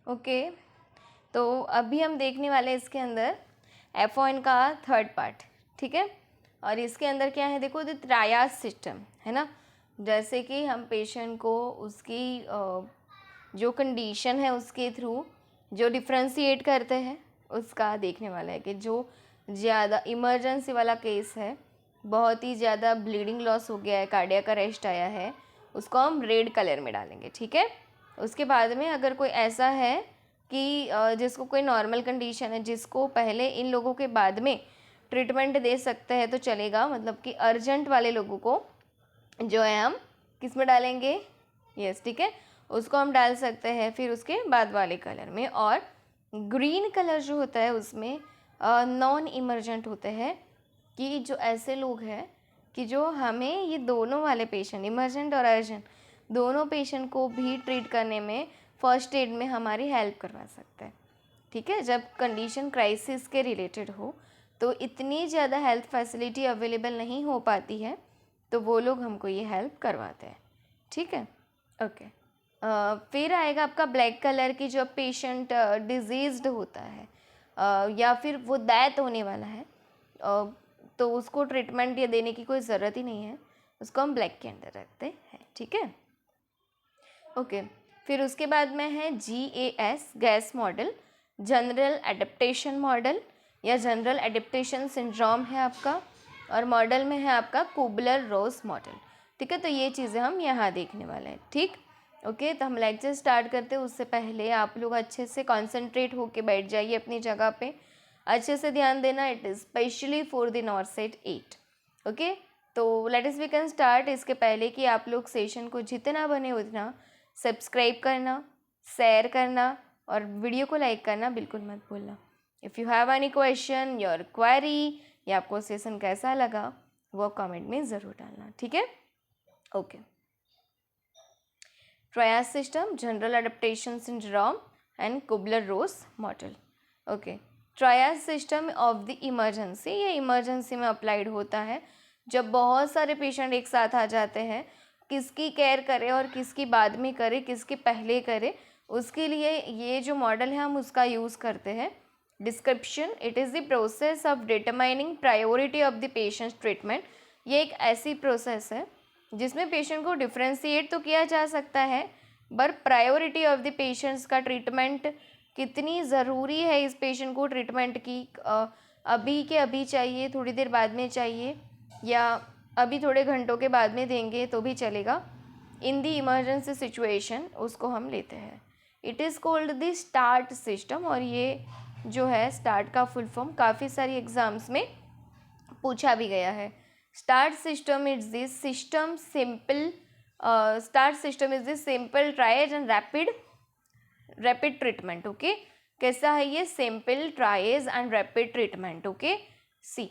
Okay, तो अभी हम देखने वाले हैं इसके अंदर F1 का थर्ड पार्ट, ठीक है। और इसके अंदर क्या है, देखो, द ट्रायाज सिस्टम है ना। जैसे कि हम पेशेंट को उसकी जो कंडीशन है उसके थ्रू जो डिफ्रेंशिएट करते हैं उसका देखने वाला है कि जो ज़्यादा इमरजेंसी वाला केस है, बहुत ही ज़्यादा ब्लीडिंग लॉस हो गया है, कार्डियक अरेस्ट आया है, उसको हम रेड कलर में डालेंगे, ठीक है। उसके बाद में अगर कोई ऐसा है कि जिसको कोई नॉर्मल कंडीशन है, जिसको पहले इन लोगों के बाद में ट्रीटमेंट दे सकते हैं तो चलेगा, मतलब कि अर्जेंट वाले लोगों को जो है हम किस में डालेंगे, यस, ठीक है, उसको हम डाल सकते हैं फिर उसके बाद वाले कलर में। और ग्रीन कलर जो होता है उसमें नॉन इमरजेंट होते हैं, कि जो ऐसे लोग हैं कि जो हमें ये दोनों वाले पेशेंट, इमरजेंट और अर्जेंट, दोनों पेशेंट को भी ट्रीट करने में फर्स्ट एड में हमारी हेल्प करवा सकता है, ठीक है। जब कंडीशन क्राइसिस के रिलेटेड हो तो इतनी ज़्यादा हेल्थ फैसिलिटी अवेलेबल नहीं हो पाती है, तो वो लोग हमको ये हेल्प करवाते हैं, ठीक है। ओके, फिर आएगा आपका ब्लैक कलर की, जो पेशेंट डिजीज्ड होता है या फिर वो डेथ होने वाला है, तो उसको ट्रीटमेंट ये देने की कोई ज़रूरत ही नहीं है, उसको हम ब्लैक के अंदर रखते हैं, ठीक है। ओके, फिर उसके बाद में है GAS, gas model, general adaptation model या जनरल एडेप्टेशन सिंड्रोम है आपका, और मॉडल में है आपका कुबलर रोज मॉडल, ठीक है। तो ये चीज़ें हम यहाँ देखने वाले हैं, ठीक। ओके, तो हम लेक्चर स्टार्ट करते हैं उससे पहले आप लोग अच्छे से कॉन्सेंट्रेट होके बैठ जाइए अपनी जगह पे, अच्छे से ध्यान देना, it is specially for the NORCET 8। Okay, तो let us we can start. इसके पहले कि आप लोग सेशन को जितना बने उतना सब्सक्राइब करना, शेयर करना और वीडियो को लाइक करना बिल्कुल मत भूलना। If you have any question, your query, या आपको सेशन कैसा लगा वो कमेंट में ज़रूर डालना, ठीक है। Okay, triage system, general adaptation syndrome and Kubler Ross model. Okay, triage system of the emergency, ये इमरजेंसी में अप्लाइड होता है जब बहुत सारे पेशेंट एक साथ आ जाते हैं, किसकी केयर करे और किसकी बाद में करे, किसकी पहले करे, उसके लिए ये जो मॉडल है हम उसका यूज़ करते हैं। Description, it is the process of determining priority of the patients treatment. ये एक ऐसी प्रोसेस है जिसमें पेशेंट को डिफ्रेंशिएट तो किया जा सकता है, पर प्रायोरिटी ऑफ द पेशेंट्स का ट्रीटमेंट कितनी ज़रूरी है, इस पेशेंट को ट्रीटमेंट की अभी के अभी चाहिए, थोड़ी देर बाद में चाहिए, या अभी थोड़े घंटों के बाद में देंगे तो भी चलेगा, इन दी इमरजेंसी सिचुएशन उसको हम लेते हैं। It is called the start system, और ये जो है स्टार्ट का फुल फॉर्म काफ़ी सारी एग्ज़ाम्स में पूछा भी गया है। Start system is this system simple, start system is this simple triage and rapid treatment. Okay, कैसा है ये, simple triage and rapid treatment. Okay, see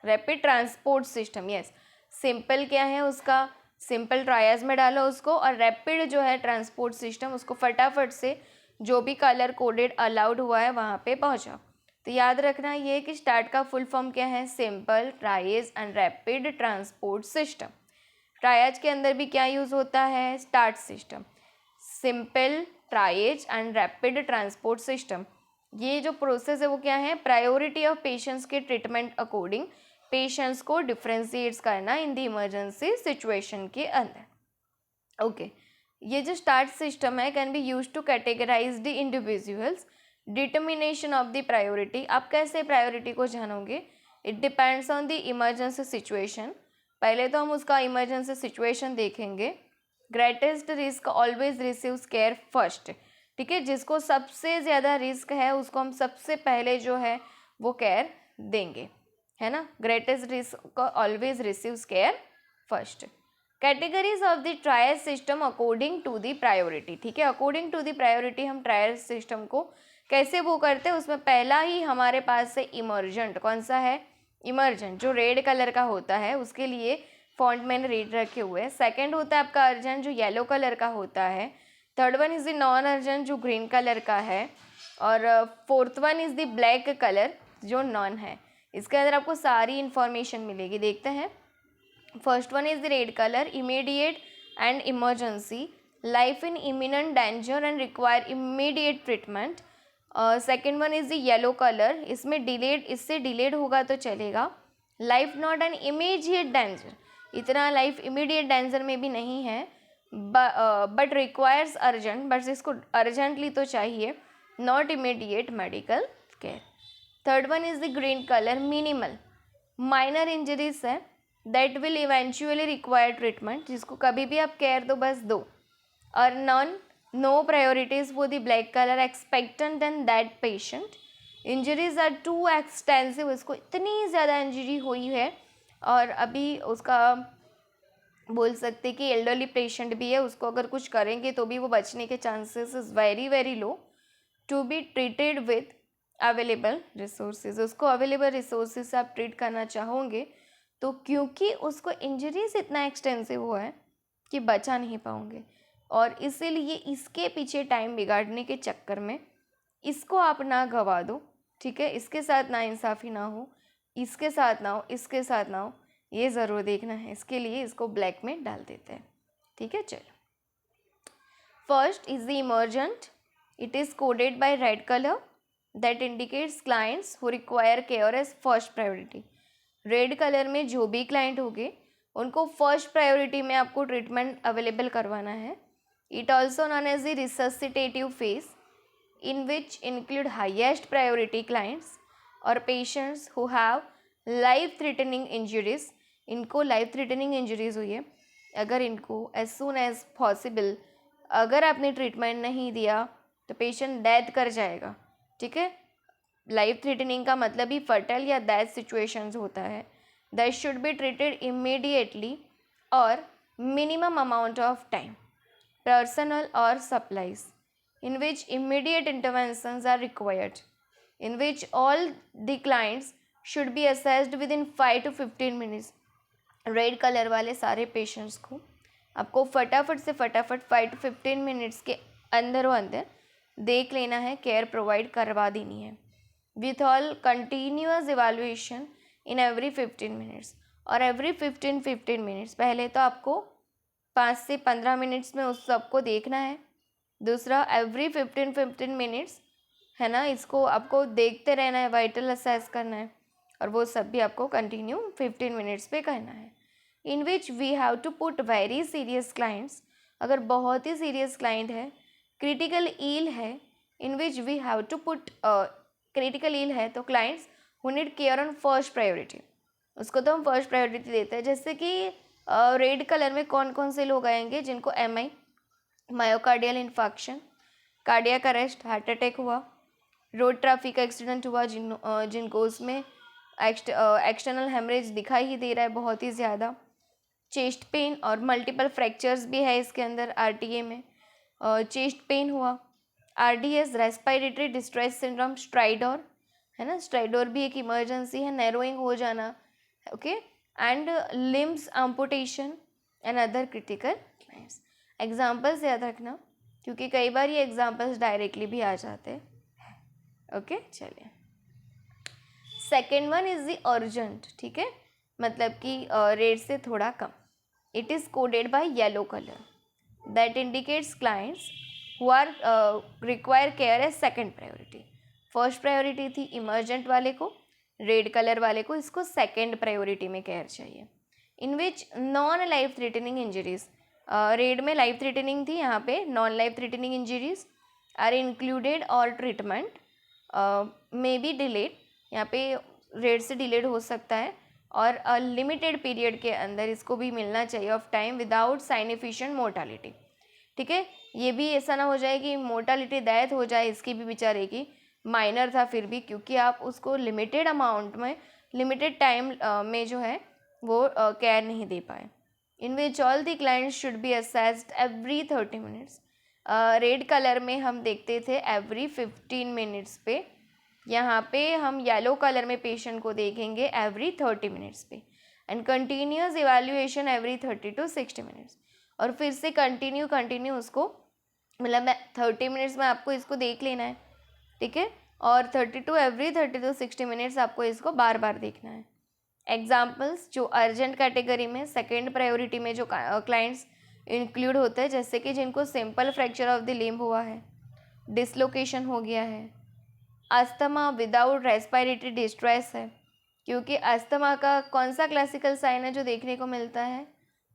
rapid transport system, yes, simple क्या है उसका, सिंपल ट्रायज में डालो उसको, और रैपिड जो है ट्रांसपोर्ट सिस्टम, उसको फटाफट से जो भी कलर कोडेड अलाउड हुआ है वहाँ पे पहुँचाओ। तो याद रखना ये कि स्टार्ट का फुल फॉर्म क्या है, simple triage and rapid transport system. Triage के अंदर भी क्या यूज़ होता है, start system, simple triage and rapid transport system. ये जो प्रोसेस है वो क्या है, प्रायोरिटी ऑफ पेशेंट्स के ट्रीटमेंट अकॉर्डिंग पेशेंट्स को डिफ्रेंशिएट्स करना इन द इमरजेंसी सिचुएशन के अंदर। ओके, ये जो स्टार्ट सिस्टम है can be use to categorize the individuals, determination of the priority. आप कैसे प्रायोरिटी को जानोगे, it depends on the emergency situation. पहले तो हम उसका इमरजेंसी सिचुएशन देखेंगे। Greatest risk always receives care first, ठीक है, जिसको सबसे ज़्यादा रिस्क है उसको हम सबसे पहले जो है वो केयर देंगे, है ना। Greatest risk always receives care first. Categories of the trial system according to the priority, ठीक है, अकॉर्डिंग टू द प्रायोरिटी हम ट्रायल सिस्टम को कैसे वो करते हैं। उसमें पहला ही हमारे पास से इमरजेंट, कौन सा है, इमरजेंट, जो रेड कलर का होता है, उसके लिए फॉन्ट मैंने रेड रखे हुए हैं। सेकंड होता है आपका अर्जेंट, जो येलो कलर का होता है। Third one is the non urgent, जो ग्रीन कलर का है। और fourth one is the black colour, जो नॉन है। इसके अंदर आपको सारी इन्फॉर्मेशन मिलेगी, देखते हैं। First one is the red colour, immediate and emergency. Life in imminent danger and require immediate treatment. Second one is the yellow colour, इसमें डिलेड, इससे डिलेड होगा तो चलेगा। Life not an immediate danger, इतना life immediate danger में भी नहीं है, बट रिक्वायर्स अर्जेंट, बट इसको अर्जेंटली तो चाहिए, not immediate medical care. Third one is the green colour, minimal, minor injuries है that will eventually require treatment, जिसको कभी भी आप केयर दो बस दो। और non, no priorities for the black colour, expectant and that patient. Injuries are too extensive, इसको इतनी ज़्यादा इंजरी हुई है और अभी उसका बोल सकते कि एल्डरली पेशेंट भी है, उसको अगर कुछ करेंगे तो भी वो बचने के chances is very very low. To be treated with available resources, उसको अवेलेबल रिसोर्सेज से आप ट्रीट करना चाहोगे तो, क्योंकि उसको इंजरीज इतना एक्सटेंसिव हुआ है कि बचा नहीं पाओगे, और इसीलिए इसके पीछे टाइम बिगाड़ने के चक्कर में इसको आप ना गवा दो, ठीक है। इसके साथ ना इंसाफ़ी ना हो, इसके साथ ना हो, इसके साथ ना हो, ये ज़रूर देखना है, इसके लिए इसको ब्लैक में डाल देते हैं, ठीक है। चलो, first is the emergent, it is coded by red colour that indicates clients who require care as first priority. Red colour में जो भी क्लाइंट होंगे उनको फर्स्ट प्रायोरिटी में आपको ट्रीटमेंट अवेलेबल करवाना है। It also known as the resuscitative phase, in which include highest priority clients और patients who have life threatening injuries। इनको life threatening injuries हुई है, अगर इनको as soon as possible अगर आपने ट्रीटमेंट नहीं दिया तो पेशेंट डेथ कर जाएगा, ठीक है। लाइफ थ्रेटनिंग का मतलब ही फर्टल या डेथ सिचुएशंस होता है। That should be treated immediately और minimum amount of time, personnel और supplies in which immediate interventions are required, in which all the clients should be assessed within 5 to 15 minutes। Red colour वाले सारे patients को आपको फटाफट से फटाफट 5 to 15 minutes के अंदरों अंदर देख लेना है, केयर प्रोवाइड करवा देनी है, with all continuous evaluation in every 15 minutes. और एवरी 15 मिनट्स, पहले तो आपको 5 से 15 मिनट्स में उस सबको देखना है, दूसरा एवरी 15 मिनट्स है ना, इसको आपको देखते रहना है, वाइटल असेस करना है, और वो सब भी आपको कंटिन्यू 15 मिनट्स पे करना है। In which we have to put very serious clients, अगर बहुत ही सीरियस क्लाइंट है, क्रिटिकल ईल है, in which we have to put, critical ill है तो clients who need care on first priority, उसको तो हम फर्स्ट प्रायोरिटी देते हैं। जैसे कि रेड कलर में कौन कौन से लोग आएंगे, जिनको MI, myocardial infarction, cardiac arrest, heart attack हुआ, रोड ट्रैफिक एक्सीडेंट हुआ, जिनको उसमें एक्सटर्नल हेमरेज दिखाई ही दे रहा है बहुत ही ज़्यादा, चेस्ट पेन और मल्टीपल फ्रैक्चर्स भी है इसके अंदर RTA में, चेस्ट पेन हुआ, RDS, रेस्पिरेटरी डिस्ट्रेस सिंड्रोम, स्ट्राइडोर है ना, स्ट्राइडोर भी एक इमरजेंसी है, नैरोइंग हो जाना, okay, and limbs amputation and other critical clients. Examples याद रखना, क्योंकि कई बार ये एग्जाम्पल्स डायरेक्टली भी आ जाते हैं, ओके। चलिए, second one is the urgent, ठीक है, मतलब कि रेट से थोड़ा कम। It is coded by yellow colour that indicates clients who are require care as second priority. First priority थी इमरजेंट वाले को, रेड कलर वाले को इसको सेकेंड प्रायोरिटी में केयर चाहिए। In which non life threatening injuries, red में life threatening थी, यहाँ पे non life threatening injuries are included और ट्रीटमेंट मे बी डिलेड, यहाँ पे रेड से डिलेड हो सकता है, और लिमिटेड पीरियड के अंदर इसको भी मिलना चाहिए ऑफ टाइम विदाउट साइनिफिकेंट मोर्टालिटी, ठीक है। ये भी ऐसा ना हो जाए कि मोर्टालिटी डेथ हो जाए इसकी भी बेचारे की, माइनर था फिर भी, क्योंकि आप उसको लिमिटेड अमाउंट में लिमिटेड टाइम में जो है वो केयर नहीं दे पाए। In which all the clients should be assessed every 30 minutes. Red colour में हम देखते थे एवरी 15 मिनट्स पे, यहाँ पे हम येलो कलर में पेशेंट को देखेंगे एवरी 30 मिनट्स पे, and continuous evaluation every 30 to 60 minutes. और फिर से कंटिन्यू उसको, मतलब 30 मिनट्स में आपको इसको देख लेना है, ठीक है, और एवरी 30 to 60 मिनट्स आपको इसको बार बार देखना है। एग्जाम्पल्स, जो अर्जेंट कैटेगरी में सेकेंड प्रायोरिटी में जो क्लाइंट्स इंक्लूड होता है, जैसे कि जिनको simple fracture of the limb हुआ है, डिसलोकेशन हो गया है, अस्थमा विदाउट रेस्पिरेटरी डिस्ट्रेस है, क्योंकि अस्थमा का कौन सा क्लासिकल साइन है जो देखने को मिलता है?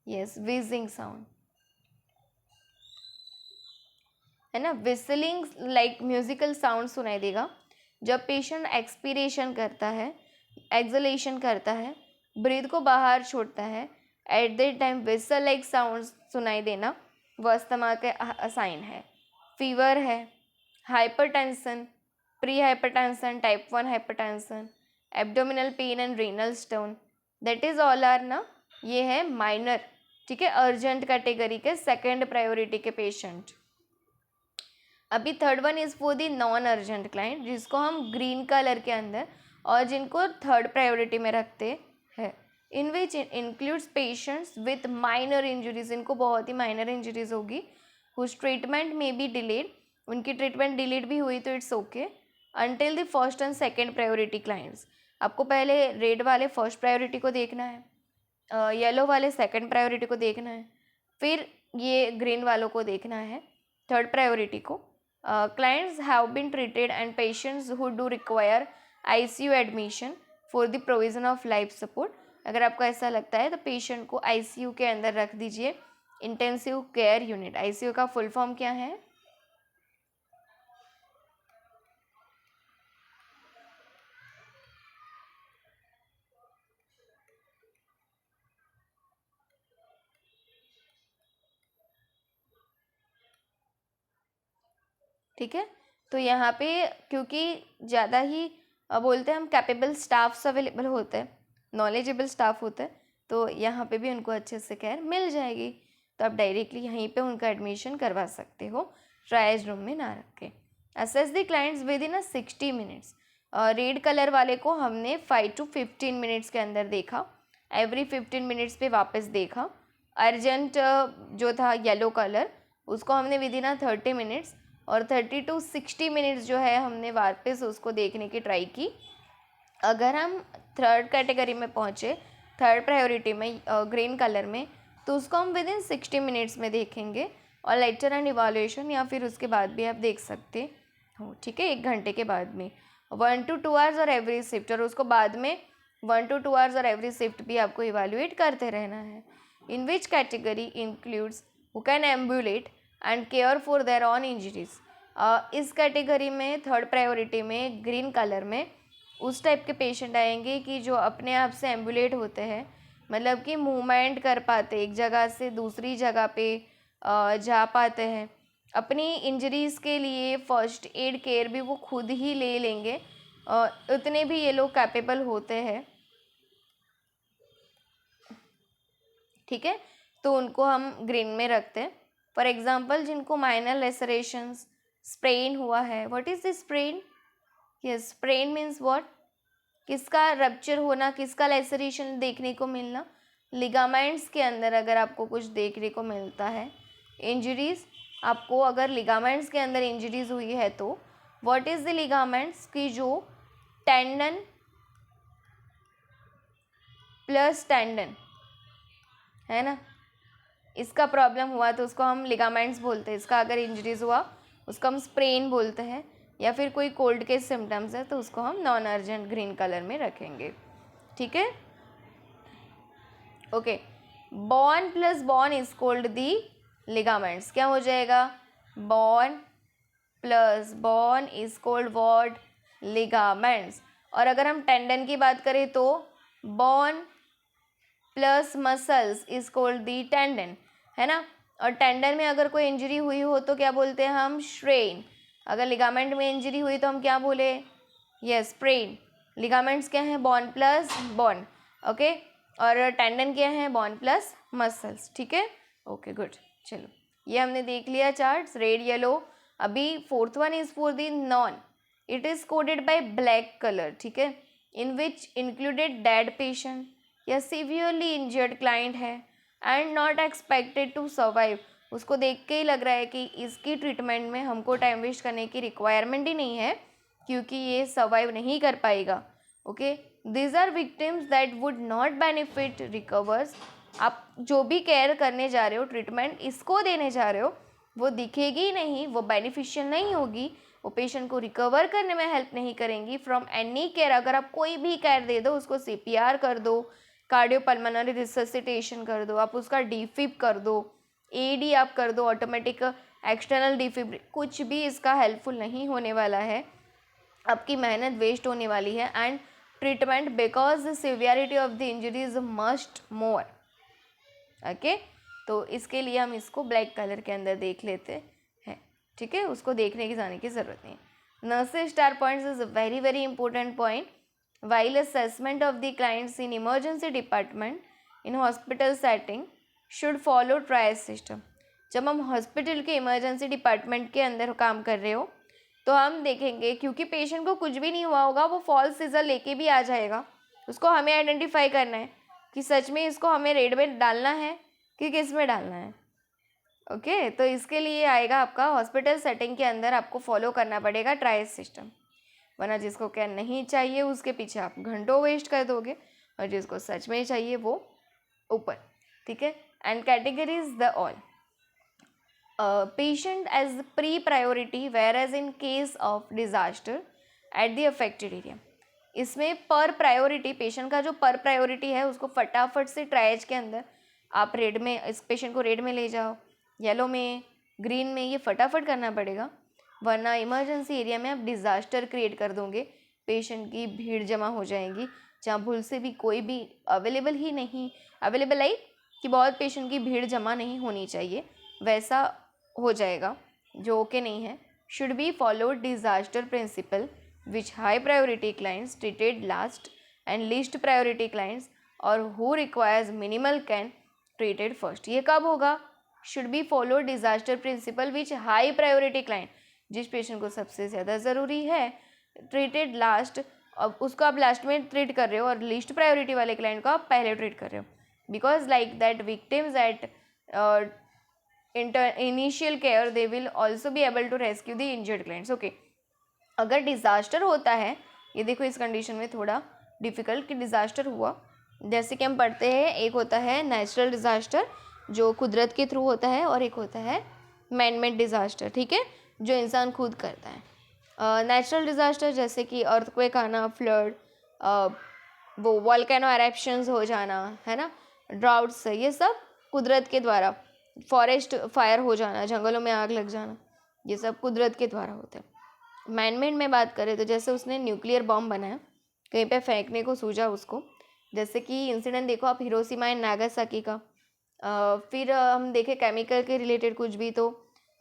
यस, विजिंग साउंड, है ना। विसलिंग लाइक म्यूजिकल साउंड सुनाई देगा जब पेशेंट एक्सपीरेशन करता है, एक्सलेशन करता है, ब्रीथ को बाहर छोड़ता है, at that time whistle like sound सुनाई देना वो अस्थमा का साइन है। फीवर है, hypertension, pre hypertension, type 1 hypertension, abdominal pain and renal stone, that is all are ना, ये है माइनर, ठीक है, अर्जेंट कैटेगरी के सेकेंड प्रायोरिटी के पेशेंट। अभी third one is for the non urgent client, जिसको हम ग्रीन कलर के अंदर और जिनको थर्ड प्रायोरिटी में रखते हैं, in which includes patients with minor injuries, इनको बहुत ही माइनर इंजरीज होगी, whose treatment may be delayed, उनकी ट्रीटमेंट डिलेड भी हुई तो it's okay, until the first and second priority clients. आपको पहले रेड वाले फर्स्ट प्रायोरिटी को देखना है, येलो वाले सेकेंड प्रायोरिटी को देखना है, फिर ये ग्रीन वालों को देखना है थर्ड प्रायोरिटी को। Clients have been treated and patients who do require ICU admission for the provision of life support, अगर आपको ऐसा लगता है तो पेशेंट को ICU के अंदर रख दीजिए, इंटेंसिव केयर यूनिट। ICU का फुल फॉर्म क्या है? ठीक है, तो यहाँ पे क्योंकि ज़्यादा ही बोलते हैं हम कैपेबल स्टाफ्स अवेलेबल होते हैं, नॉलेजेबल स्टाफ होते हैं, तो यहाँ पे भी उनको अच्छे से केयर मिल जाएगी, तो आप डायरेक्टली यहीं पे उनका एडमिशन करवा सकते हो, ट्रायज रूम में ना रख के। Assess the clients with in 60 minutes, red colour वाले को हमने 5 to 15 मिनट्स के अंदर देखा, एवरी 15 मिनट्स पे वापस देखा। अर्जेंट जो था येलो कलर, उसको हमने विद इन 30 मिनट्स और 30 to 60 मिनट्स जो है हमने वापस उसको देखने की ट्राई की। अगर हम थर्ड कैटेगरी में पहुँचे, थर्ड प्रायोरिटी में ग्रीन कलर में, तो उसको हम विद इन 60 मिनट्स में देखेंगे और लेक्चर एंड इवैल्यूएशन या फिर उसके बाद भी आप देख सकते हो, ठीक है, 1 घंटे के बाद में 1 to 2 आवर्स और एवरी शिफ्ट, और उसको बाद में 1 to 2 आवर्स और एवरी शिफ्ट भी आपको इवैल्यूएट करते रहना है। In which category includes who can ambulate and care for their own injuries. इस कैटेगरी में थर्ड प्रायोरिटी में ग्रीन कलर में उस टाइप के पेशेंट आएंगे कि जो अपने आप से एम्बुलेट होते हैं, मतलब कि मूवमेंट कर पाते, एक जगह से दूसरी जगह पे जा पाते हैं, अपनी इंजरीज़ के लिए फर्स्ट एड केयर भी वो खुद ही ले लेंगे, उतने भी ये लोग कैपेबल होते हैं, ठीक है, तो उनको हम ग्रीन में रखते हैं। फॉर एग्जांपल जिनको माइनर लेसरेशंस, स्प्रेन हुआ है, what is the sprain? Yes, sprain means what? किसका रप्चर होना, किसका लेसरेशन देखने को मिलना? लिगामेंट्स के अंदर अगर आपको कुछ देखने को मिलता है, इंजरीज, आपको अगर लिगामेंट्स के अंदर इंजरीज हुई है तो व्हाट इज़ द लिगामेंट्स की जो टेंडन प्लस टेंडन है ना, इसका प्रॉब्लम हुआ तो उसको हम लिगामेंट्स बोलते हैं। इसका अगर इंजरीज हुआ उसको हम स्प्रेन बोलते हैं, या फिर कोई कोल्ड के सिम्टम्स है तो उसको हम नॉन अर्जेंट ग्रीन कलर में रखेंगे, ठीक है, okay. Bon plus Bon is called the ligaments, क्या हो जाएगा? बॉन plus Bon is called what? Ligaments. और अगर हम टेंडन की बात करें तो bone plus muscles is called the tendon, है ना। और टेंडन में अगर कोई इंजरी हुई हो तो क्या बोलते हैं हम? श्रेन। अगर लिगामेंट में इंजरी हुई तो हम क्या बोले? Yes, sprain. लिगामेंट्स क्या हैं? बॉन प्लस बॉन, ओके, और टेंडन क्या है? बॉन प्लस मसल्स, ठीक है, ओके, गुड। चलो ये हमने देख लिया चार्ट्स, रेड येलो। अभी fourth one is for the non, it is coded by black colour, ठीक है, in which included dead patient या सीवियरली इंजर्ड क्लाइंट है and not expected to survive. उसको देख के ही लग रहा है कि इसकी ट्रीटमेंट में हमको टाइम वेस्ट करने की रिक्वायरमेंट ही नहीं है, क्योंकि ये सर्वाइव नहीं कर पाएगा, okay. These are victims that would not benefit recovers आप जो भी केयर करने जा रहे हो, ट्रीटमेंट इसको देने जा रहे हो, वो दिखेगी नहीं, वो बेनिफिशियल नहीं होगी, वो पेशेंट को रिकवर करने में हेल्प नहीं करेंगी फ्रॉम एनी केयर। अगर आप कोई भी केयर दे दो, उसको सीपीआर कर दो, कार्डियोपल्मोनरी रिससिटेशन कर दो, आप उसका डीफिब कर दो, एडी आप कर दो, ऑटोमेटिक एक्सटर्नल डीफिब, कुछ भी इसका हेल्पफुल नहीं होने वाला है, आपकी मेहनत वेस्ट होने वाली है। And treatment because the severity of the injury is must more. Okay, तो इसके लिए हम इसको ब्लैक कलर के अंदर देख लेते हैं, ठीक है, उसको देखने की जाने की ज़रूरत नहीं है। Nurses star points is a very very important point while assessment of the clients in emergency department in hospital setting should follow triage system। जब हम हॉस्पिटल के इमरजेंसी डिपार्टमेंट के अंदर काम कर रहे हो तो हम देखेंगे, क्योंकि पेशेंट को कुछ भी नहीं हुआ होगा, वो फॉल्स सीजर लेके भी आ जाएगा, उसको हमें आइडेंटिफाई करना है कि सच में इसको हमें रेड में डालना है कि किस में डालना है। ओके, तो इसके लिए आएगा आपका हॉस्पिटल सेटिंग के अंदर आपको फॉलो करना पड़ेगा ट्रायज सिस्टम, वरना जिसको क्या नहीं चाहिए उसके पीछे आप घंटों वेस्ट कर दोगे, और जिसको सच में चाहिए वो ऊपर, ठीक है। And categories the all patient as pre priority where as in case of disaster at the affected area. इसमें पर प्रायोरिटी, पेशेंट का जो पर प्रायोरिटी है उसको फटाफट से ट्रायज के अंदर आप रेड में, इस पेशेंट को रेड में ले जाओ, येलो में, ग्रीन में, ये फटाफट करना पड़ेगा, वरना इमरजेंसी एरिया में आप डिज़ास्टर क्रिएट कर दोगे, पेशेंट की भीड़ जमा हो जाएगी, जहाँ भूल से भी कोई भी अवेलेबल ही नहीं, अवेलेबल आई कि बहुत पेशेंट की भीड़ जमा नहीं होनी चाहिए, वैसा हो जाएगा जो ओके नहीं है। Should be follow disaster principle which high priority clients treated last and least priority clients और who requires minimal can treated first. ये कब होगा? Should be follow disaster principle which high priority client, जिस patient को सबसे ज़्यादा ज़रूरी है, ट्रीटेड लास्ट, अब उसको आप लास्ट में ट्रीट कर रहे हो, और लीस्ट प्रायोरिटी वाले क्लाइंट को आप पहले ट्रीट कर रहे हो, because like that victims at initial care they will also be able to rescue the injured clients. Okay, अगर डिज़ास्टर होता है, ये देखो इस कंडीशन में थोड़ा डिफ़िकल्ट कि डिज़ास्टर हुआ, जैसे कि हम पढ़ते हैं, एक होता है नेचुरल डिज़ास्टर जो कुदरत के थ्रू होता है, और एक होता है मैन मेड डिज़ास्टर, ठीक है, जो इंसान खुद करता है। नेचुरल डिज़ास्टर जैसे कि अर्थक्वेक आना, फ्लड, वो वॉल्केनो एरप्शंस हो जाना, है ना, ड्राउट्स, ये सब कुदरत के द्वारा, फॉरेस्ट फायर हो जाना, जंगलों में आग लग जाना, ये सब कुदरत के द्वारा होता है। मैन मेड में बात करें तो जैसे उसने न्यूक्लियर बॉम्ब बनाया, कहीं पे फेंकने को सूझा उसको, जैसे कि इंसिडेंट देखो आप हिरोशिमा एंड नागासाकी का। फिर हम देखें केमिकल के रिलेटेड कुछ भी, तो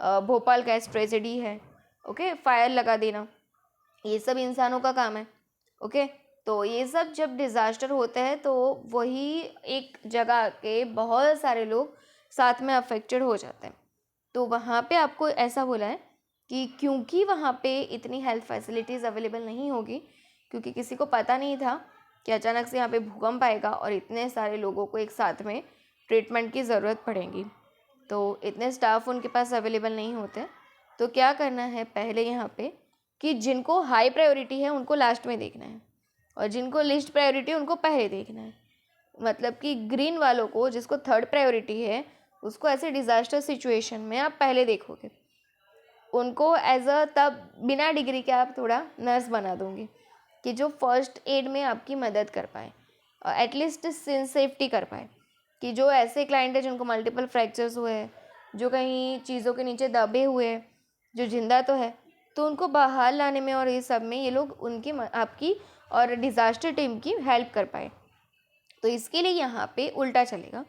भोपाल गैस ट्रेजेडी है, ओके, फायर लगा देना, ये सब इंसानों का काम है। ओके, तो ये सब जब डिज़ास्टर होते हैं तो वही एक जगह के बहुत सारे लोग साथ में अफेक्टेड हो जाते हैं। तो वहाँ पे आपको ऐसा बोला है कि क्योंकि वहाँ पे इतनी हेल्थ फैसिलिटीज़ अवेलेबल नहीं होगी, क्योंकि किसी को पता नहीं था कि अचानक से यहाँ पे भूकंप आएगा और इतने सारे लोगों को एक साथ में ट्रीटमेंट की ज़रूरत पड़ेगी, तो इतने स्टाफ उनके पास अवेलेबल नहीं होते। तो क्या करना है पहले यहाँ पे कि जिनको हाई प्रायोरिटी है उनको लास्ट में देखना है, और जिनको लिस्ट प्रायोरिटी है उनको पहले देखना है। मतलब कि ग्रीन वालों को, जिसको थर्ड प्रायोरिटी है, उसको ऐसे डिज़ास्टर सिचुएशन में आप पहले देखोगे, उनको एज अ तब बिना डिग्री के आप थोड़ा नर्स बना दोगे कि जो फर्स्ट एड में आपकी मदद कर पाए, एटलीस्ट सेफ्टी कर पाए, कि जो ऐसे क्लाइंट है जिनको मल्टीपल फ्रैक्चर्स हुए हैं, जो कहीं चीज़ों के नीचे दबे हुए हैं, जो जिंदा तो है, तो उनको बाहर लाने में और ये सब में ये लोग उनकी आपकी और डिज़ास्टर टीम की हेल्प कर पाए। तो इसके लिए यहाँ पे उल्टा चलेगा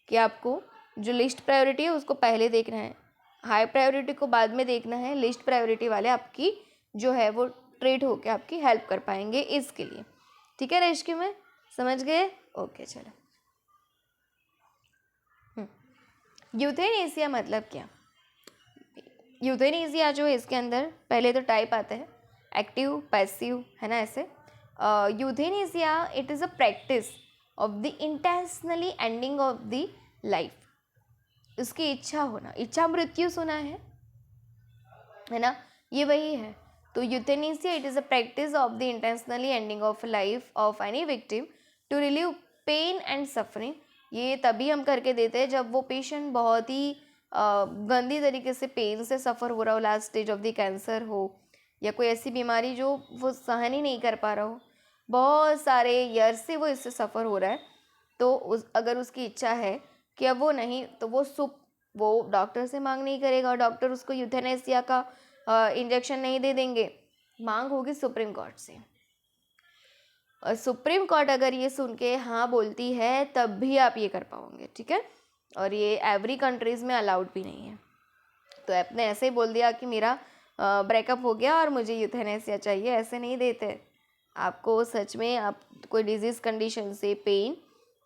कि आपको जो लिस्ट प्रायोरिटी है उसको पहले देखना है, हाई प्रायोरिटी को बाद में देखना है, लिस्ट प्रायोरिटी वाले आपकी जो है वो ट्रीट होकर आपकी हेल्प कर पाएंगे इसके लिए। ठीक है रेस्क्यू में, समझ गए? ओके, चलो। यूथेनेसिया मतलब क्या? यूथेनेसिया जो है इसके अंदर पहले तो टाइप आते हैं, एक्टिव, पैसिव, है ना, ऐसे। Euthanasia it is a practice of the intentionally ending of the life. उसकी इच्छा होना, इच्छा मृत्यु सुना है ना, ये वही है। तो euthanasia it is a practice of the intentionally ending of life of any victim to relieve pain and suffering ये तभी हम करके देते हैं जब वो पेशेंट बहुत ही गंदी तरीके से पेन से सफ़र हो रहा हो, last stage of the cancer हो, या कोई ऐसी बीमारी जो वो सहन ही नहीं कर पा रहा हो, बहुत सारे ईयर से वो इससे सफ़र हो रहा है, तो अगर उसकी इच्छा है कि अब वो नहीं, तो वो डॉक्टर से मांग नहीं करेगा और डॉक्टर उसको यूथेनेसिया का इंजेक्शन नहीं दे देंगे, मांग होगी सुप्रीम कोर्ट से। और सुप्रीम कोर्ट अगर ये सुन के हाँ बोलती है तब भी आप ये कर पाओगे, ठीक है। और ये एवरी कंट्रीज़ में अलाउड भी नहीं है। तो आपने ऐसे ही बोल दिया कि मेरा ब्रेकअप हो गया और मुझे यूथेनेसिया चाहिए, ऐसे नहीं देते। आपको सच में आप कोई डिजीज़ कंडीशन से पेन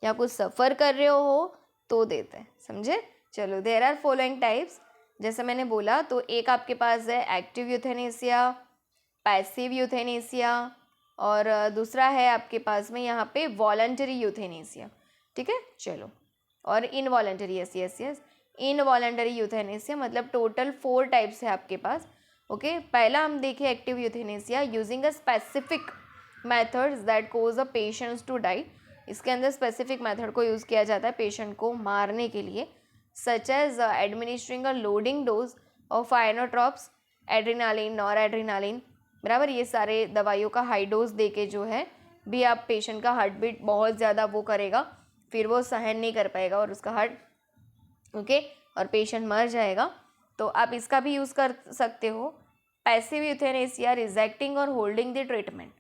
या कुछ सफ़र कर रहे हो तो देते हैं, समझे। चलो, देयर आर फॉलोइंग टाइप्स, जैसे मैंने बोला, तो एक आपके पास है एक्टिव यूथेनेसिया, पैसिव यूथेनेसिया, और दूसरा है आपके पास में यहाँ पे वॉलंटरी यूथेनेसिया, ठीक है। चलो, और इनवॉलंटरी, यस इनवॉलंटरी यूथेनेसिया, मतलब टोटल 4 टाइप्स है आपके पास। ओके, पहला हम देखें active euthanasia, using a specific methods that cause a patients to die. इसके अंदर स्पेसिफिक मेथड को यूज़ किया जाता है पेशेंट को मारने के लिए, such as administering a loading dose of inotropes, adrenaline, nor adrenaline, बराबर। ये सारे दवाइयों का हाई डोज दे के जो है भी आप पेशेंट का हार्ट बीट बहुत ज़्यादा वो करेगा, फिर वो सहन नहीं कर पाएगा और उसका हार्ट, ओके, और पेशेंट मर जाएगा। तो आप इसका भी यूज़ कर सकते हो। पैसिव यूथेनेसिया, रिजेक्टिंग और होल्डिंग द ट्रीटमेंट,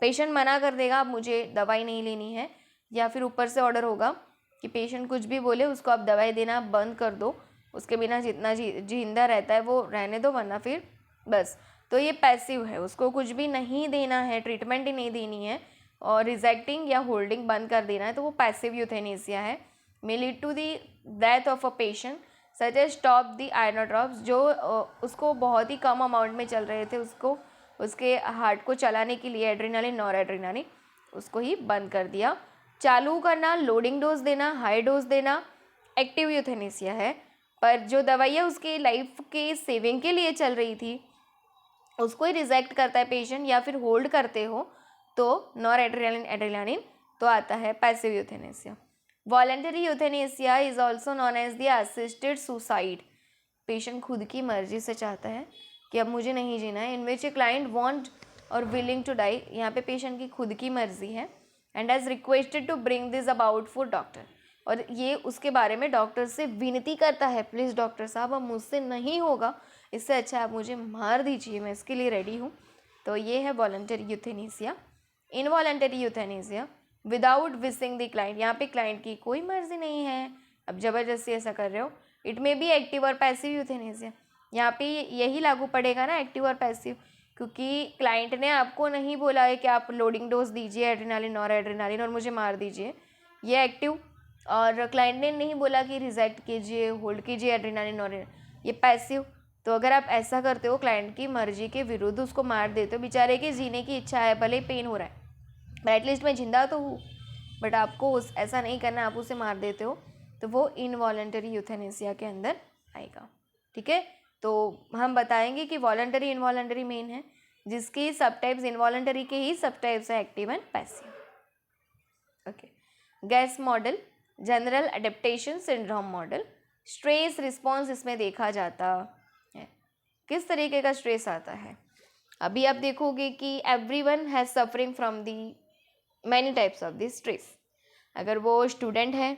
पेशेंट मना कर देगा आप मुझे दवाई नहीं लेनी है, या फिर ऊपर से ऑर्डर होगा कि पेशेंट कुछ भी बोले उसको आप दवाई देना बंद कर दो, उसके बिना जितना जिंदा रहता है वो रहने दो, वरना फिर बस। तो ये पैसिव है, उसको कुछ भी नहीं देना है, ट्रीटमेंट ही नहीं देनी है, और रिजेक्टिंग या होल्डिंग बंद कर देना है, तो वो पैसिव यूथेनेसिया है। May lead to the death of a patient such as stop the inotropes, जो उसको बहुत ही कम अमाउंट में चल रहे थे, उसको उसके हार्ट को चलाने के लिए एड्रीनालिन, नॉर एड्रीनालिन, उसको ही बंद कर दिया। चालू करना, लोडिंग डोज देना, हाई डोज देना, एक्टिव यूथेनेसिया है। पर जो दवाइयाँ उसकी लाइफ के सेविंग के लिए चल रही थी उसको ही रिजेक्ट करता है पेशेंट, या फिर होल्ड करते हो तो नॉर एड्रेनालिन, एड्रेनालिन, तो आता है passive euthanasia. Voluntary euthanasia is also known as the assisted suicide, patient खुद की मर्जी से चाहता है कि अब मुझे नहीं जीना है, in which a client want or willing to die, यहाँ पे पेशेंट की खुद की मर्जी है, and has requested to bring this about for doctor, और ये उसके बारे में डॉक्टर से विनती करता है, प्लीज़ डॉक्टर साहब अब मुझसे नहीं होगा, इससे अच्छा आप मुझे मार दीजिए, मैं इसके लिए रेडी हूँ। तो ये है voluntary euthanasia. Involuntary euthanasia, without wishing the client, यहाँ पे क्लाइंट की कोई मर्जी नहीं है, अब ज़बरदस्ती ऐसा कर रहे हो। इट मे बी एक्टिव और पैसिव यूथेनेसिया, यहाँ पे यही लागू पड़ेगा ना, एक्टिव और पैसिव, क्योंकि क्लाइंट ने आपको नहीं बोला है कि आप लोडिंग डोज दीजिए एड्रेनालिन और एड्रेनालिन और मुझे मार दीजिए, ये एक्टिव। और क्लाइंट ने नहीं बोला कि रिजेक्ट कीजिए, होल्ड कीजिए एड्रेनालिन और, ये पैसिव। तो अगर आप ऐसा करते हो, क्लाइंट की मर्जी के विरुद्ध उसको मार देते हो, बेचारे की जीने की इच्छा है, भले ही पेन हो रहा है, मैं एटलीस्ट मैं जिंदा तो हूँ, बट आपको ऐसा नहीं करना, आप उसे मार देते हो, तो वो इनवॉलंटरी यूथेनेसिया के अंदर आएगा, ठीक है। तो हम बताएंगे कि वॉलंटरी इनवॉलंटरी मेन है, जिसकी सब टाइप्स, इनवॉलंटरी के ही सब टाइप्स है active and passive. Okay, gas model, general adaptation syndrome model, stress response इसमें देखा जाता है, किस तरीके का स्ट्रेस आता है। अभी आप देखोगे कि everyone has suffering from the many types of this stress. अगर वो स्टूडेंट है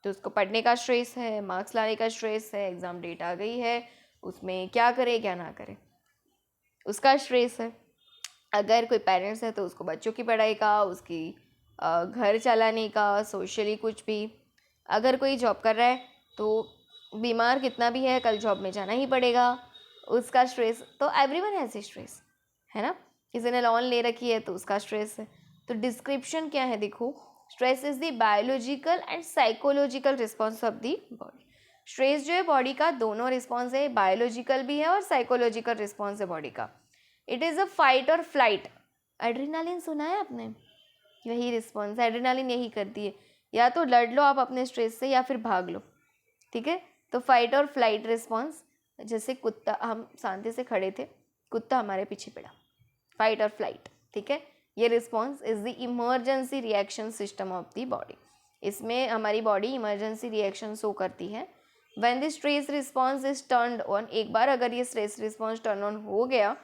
तो उसको पढ़ने का स्ट्रेस है, मार्क्स लाने का स्ट्रेस है, एग्ज़ाम डेट आ गई है, उसमें क्या करे क्या ना करे, उसका स्ट्रेस है। अगर कोई पेरेंट्स है तो उसको बच्चों की पढ़ाई का, उसकी घर चलाने का, सोशली कुछ भी। अगर कोई जॉब कर रहा है तो बीमार कितना भी है, कल जॉब में जाना ही पड़ेगा, उसका स्ट्रेस। तो एवरीवन हैज़ स्ट्रेस, है ना। किसी ने लोन ले रखी है तो उसका स्ट्रेस है। तो डिस्क्रिप्शन क्या है, देखो, stress is the biological and psychological response of the body. Stress जो है बॉडी का दोनों रिस्पॉन्स है, बायोलॉजिकल भी है और साइकोलॉजिकल रिस्पॉन्स है बॉडी का। इट इज़ अ फाइट और फ्लाइट। एड्रेनालिन सुना है आपने, यही रिस्पॉन्स, एड्रेनालिन यही करती है, या तो लड़ लो आप अपने स्ट्रेस से या फिर भाग लो, ठीक है। तो फाइट और फ्लाइट रिस्पॉन्स, जैसे कुत्ता, हम शांति से खड़े थे, कुत्ता हमारे पीछे पड़ा, फाइट और फ्लाइट, ठीक है। ये response is the emergency reaction system of the body. इसमें हमारी बॉडी इमरजेंसी रिएक्शन शो करती है। When the stress response is turned on, एक बार अगर ये स्ट्रेस रिस्पॉन्स टर्न ऑन हो गया,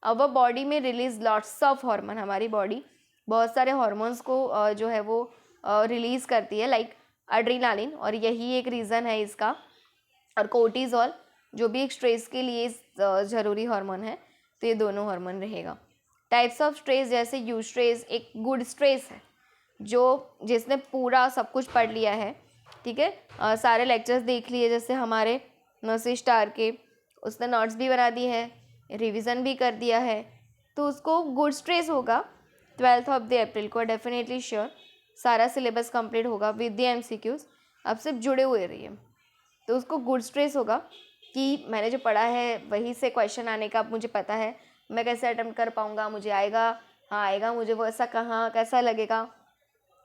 अब बॉडी में रिलीज लॉट्स ऑफ हार्मोन, हमारी बॉडी बहुत सारे हार्मोन्स को जो है वो रिलीज़ करती है, लाइक एड्रेनालिन, और यही एक रीज़न है इसका, और कोर्टिजोल जो भी एक स्ट्रेस के लिए ज़रूरी हार्मोन है, तो ये दोनों हार्मोन रहेगा। टाइप्स ऑफ स्ट्रेस, जैसे यू स्ट्रेस एक गुड स्ट्रेस है, जो जिसने पूरा सब कुछ पढ़ लिया है, ठीक है, सारे लेक्चर्स देख लिए, जैसे हमारे नर्सिस स्टार के, उसने नोट्स भी बना दी है, रिवीजन भी कर दिया है, तो उसको गुड स्ट्रेस होगा। 12 ऑफ द अप्रैल को डेफिनेटली श्योर सारा सिलेबस कंप्लीट होगा विद द एमसीक्यूज, अब सिर्फ जुड़े हुए रहिए। तो उसको गुड स्ट्रेस होगा कि मैंने जो पढ़ा है वही से क्वेश्चन आने का अब मुझे पता है, मैं कैसे अटेम्प्ट कर पाऊँगा, मुझे आएगा, हाँ आएगा, मुझे वो ऐसा कहाँ कैसा लगेगा,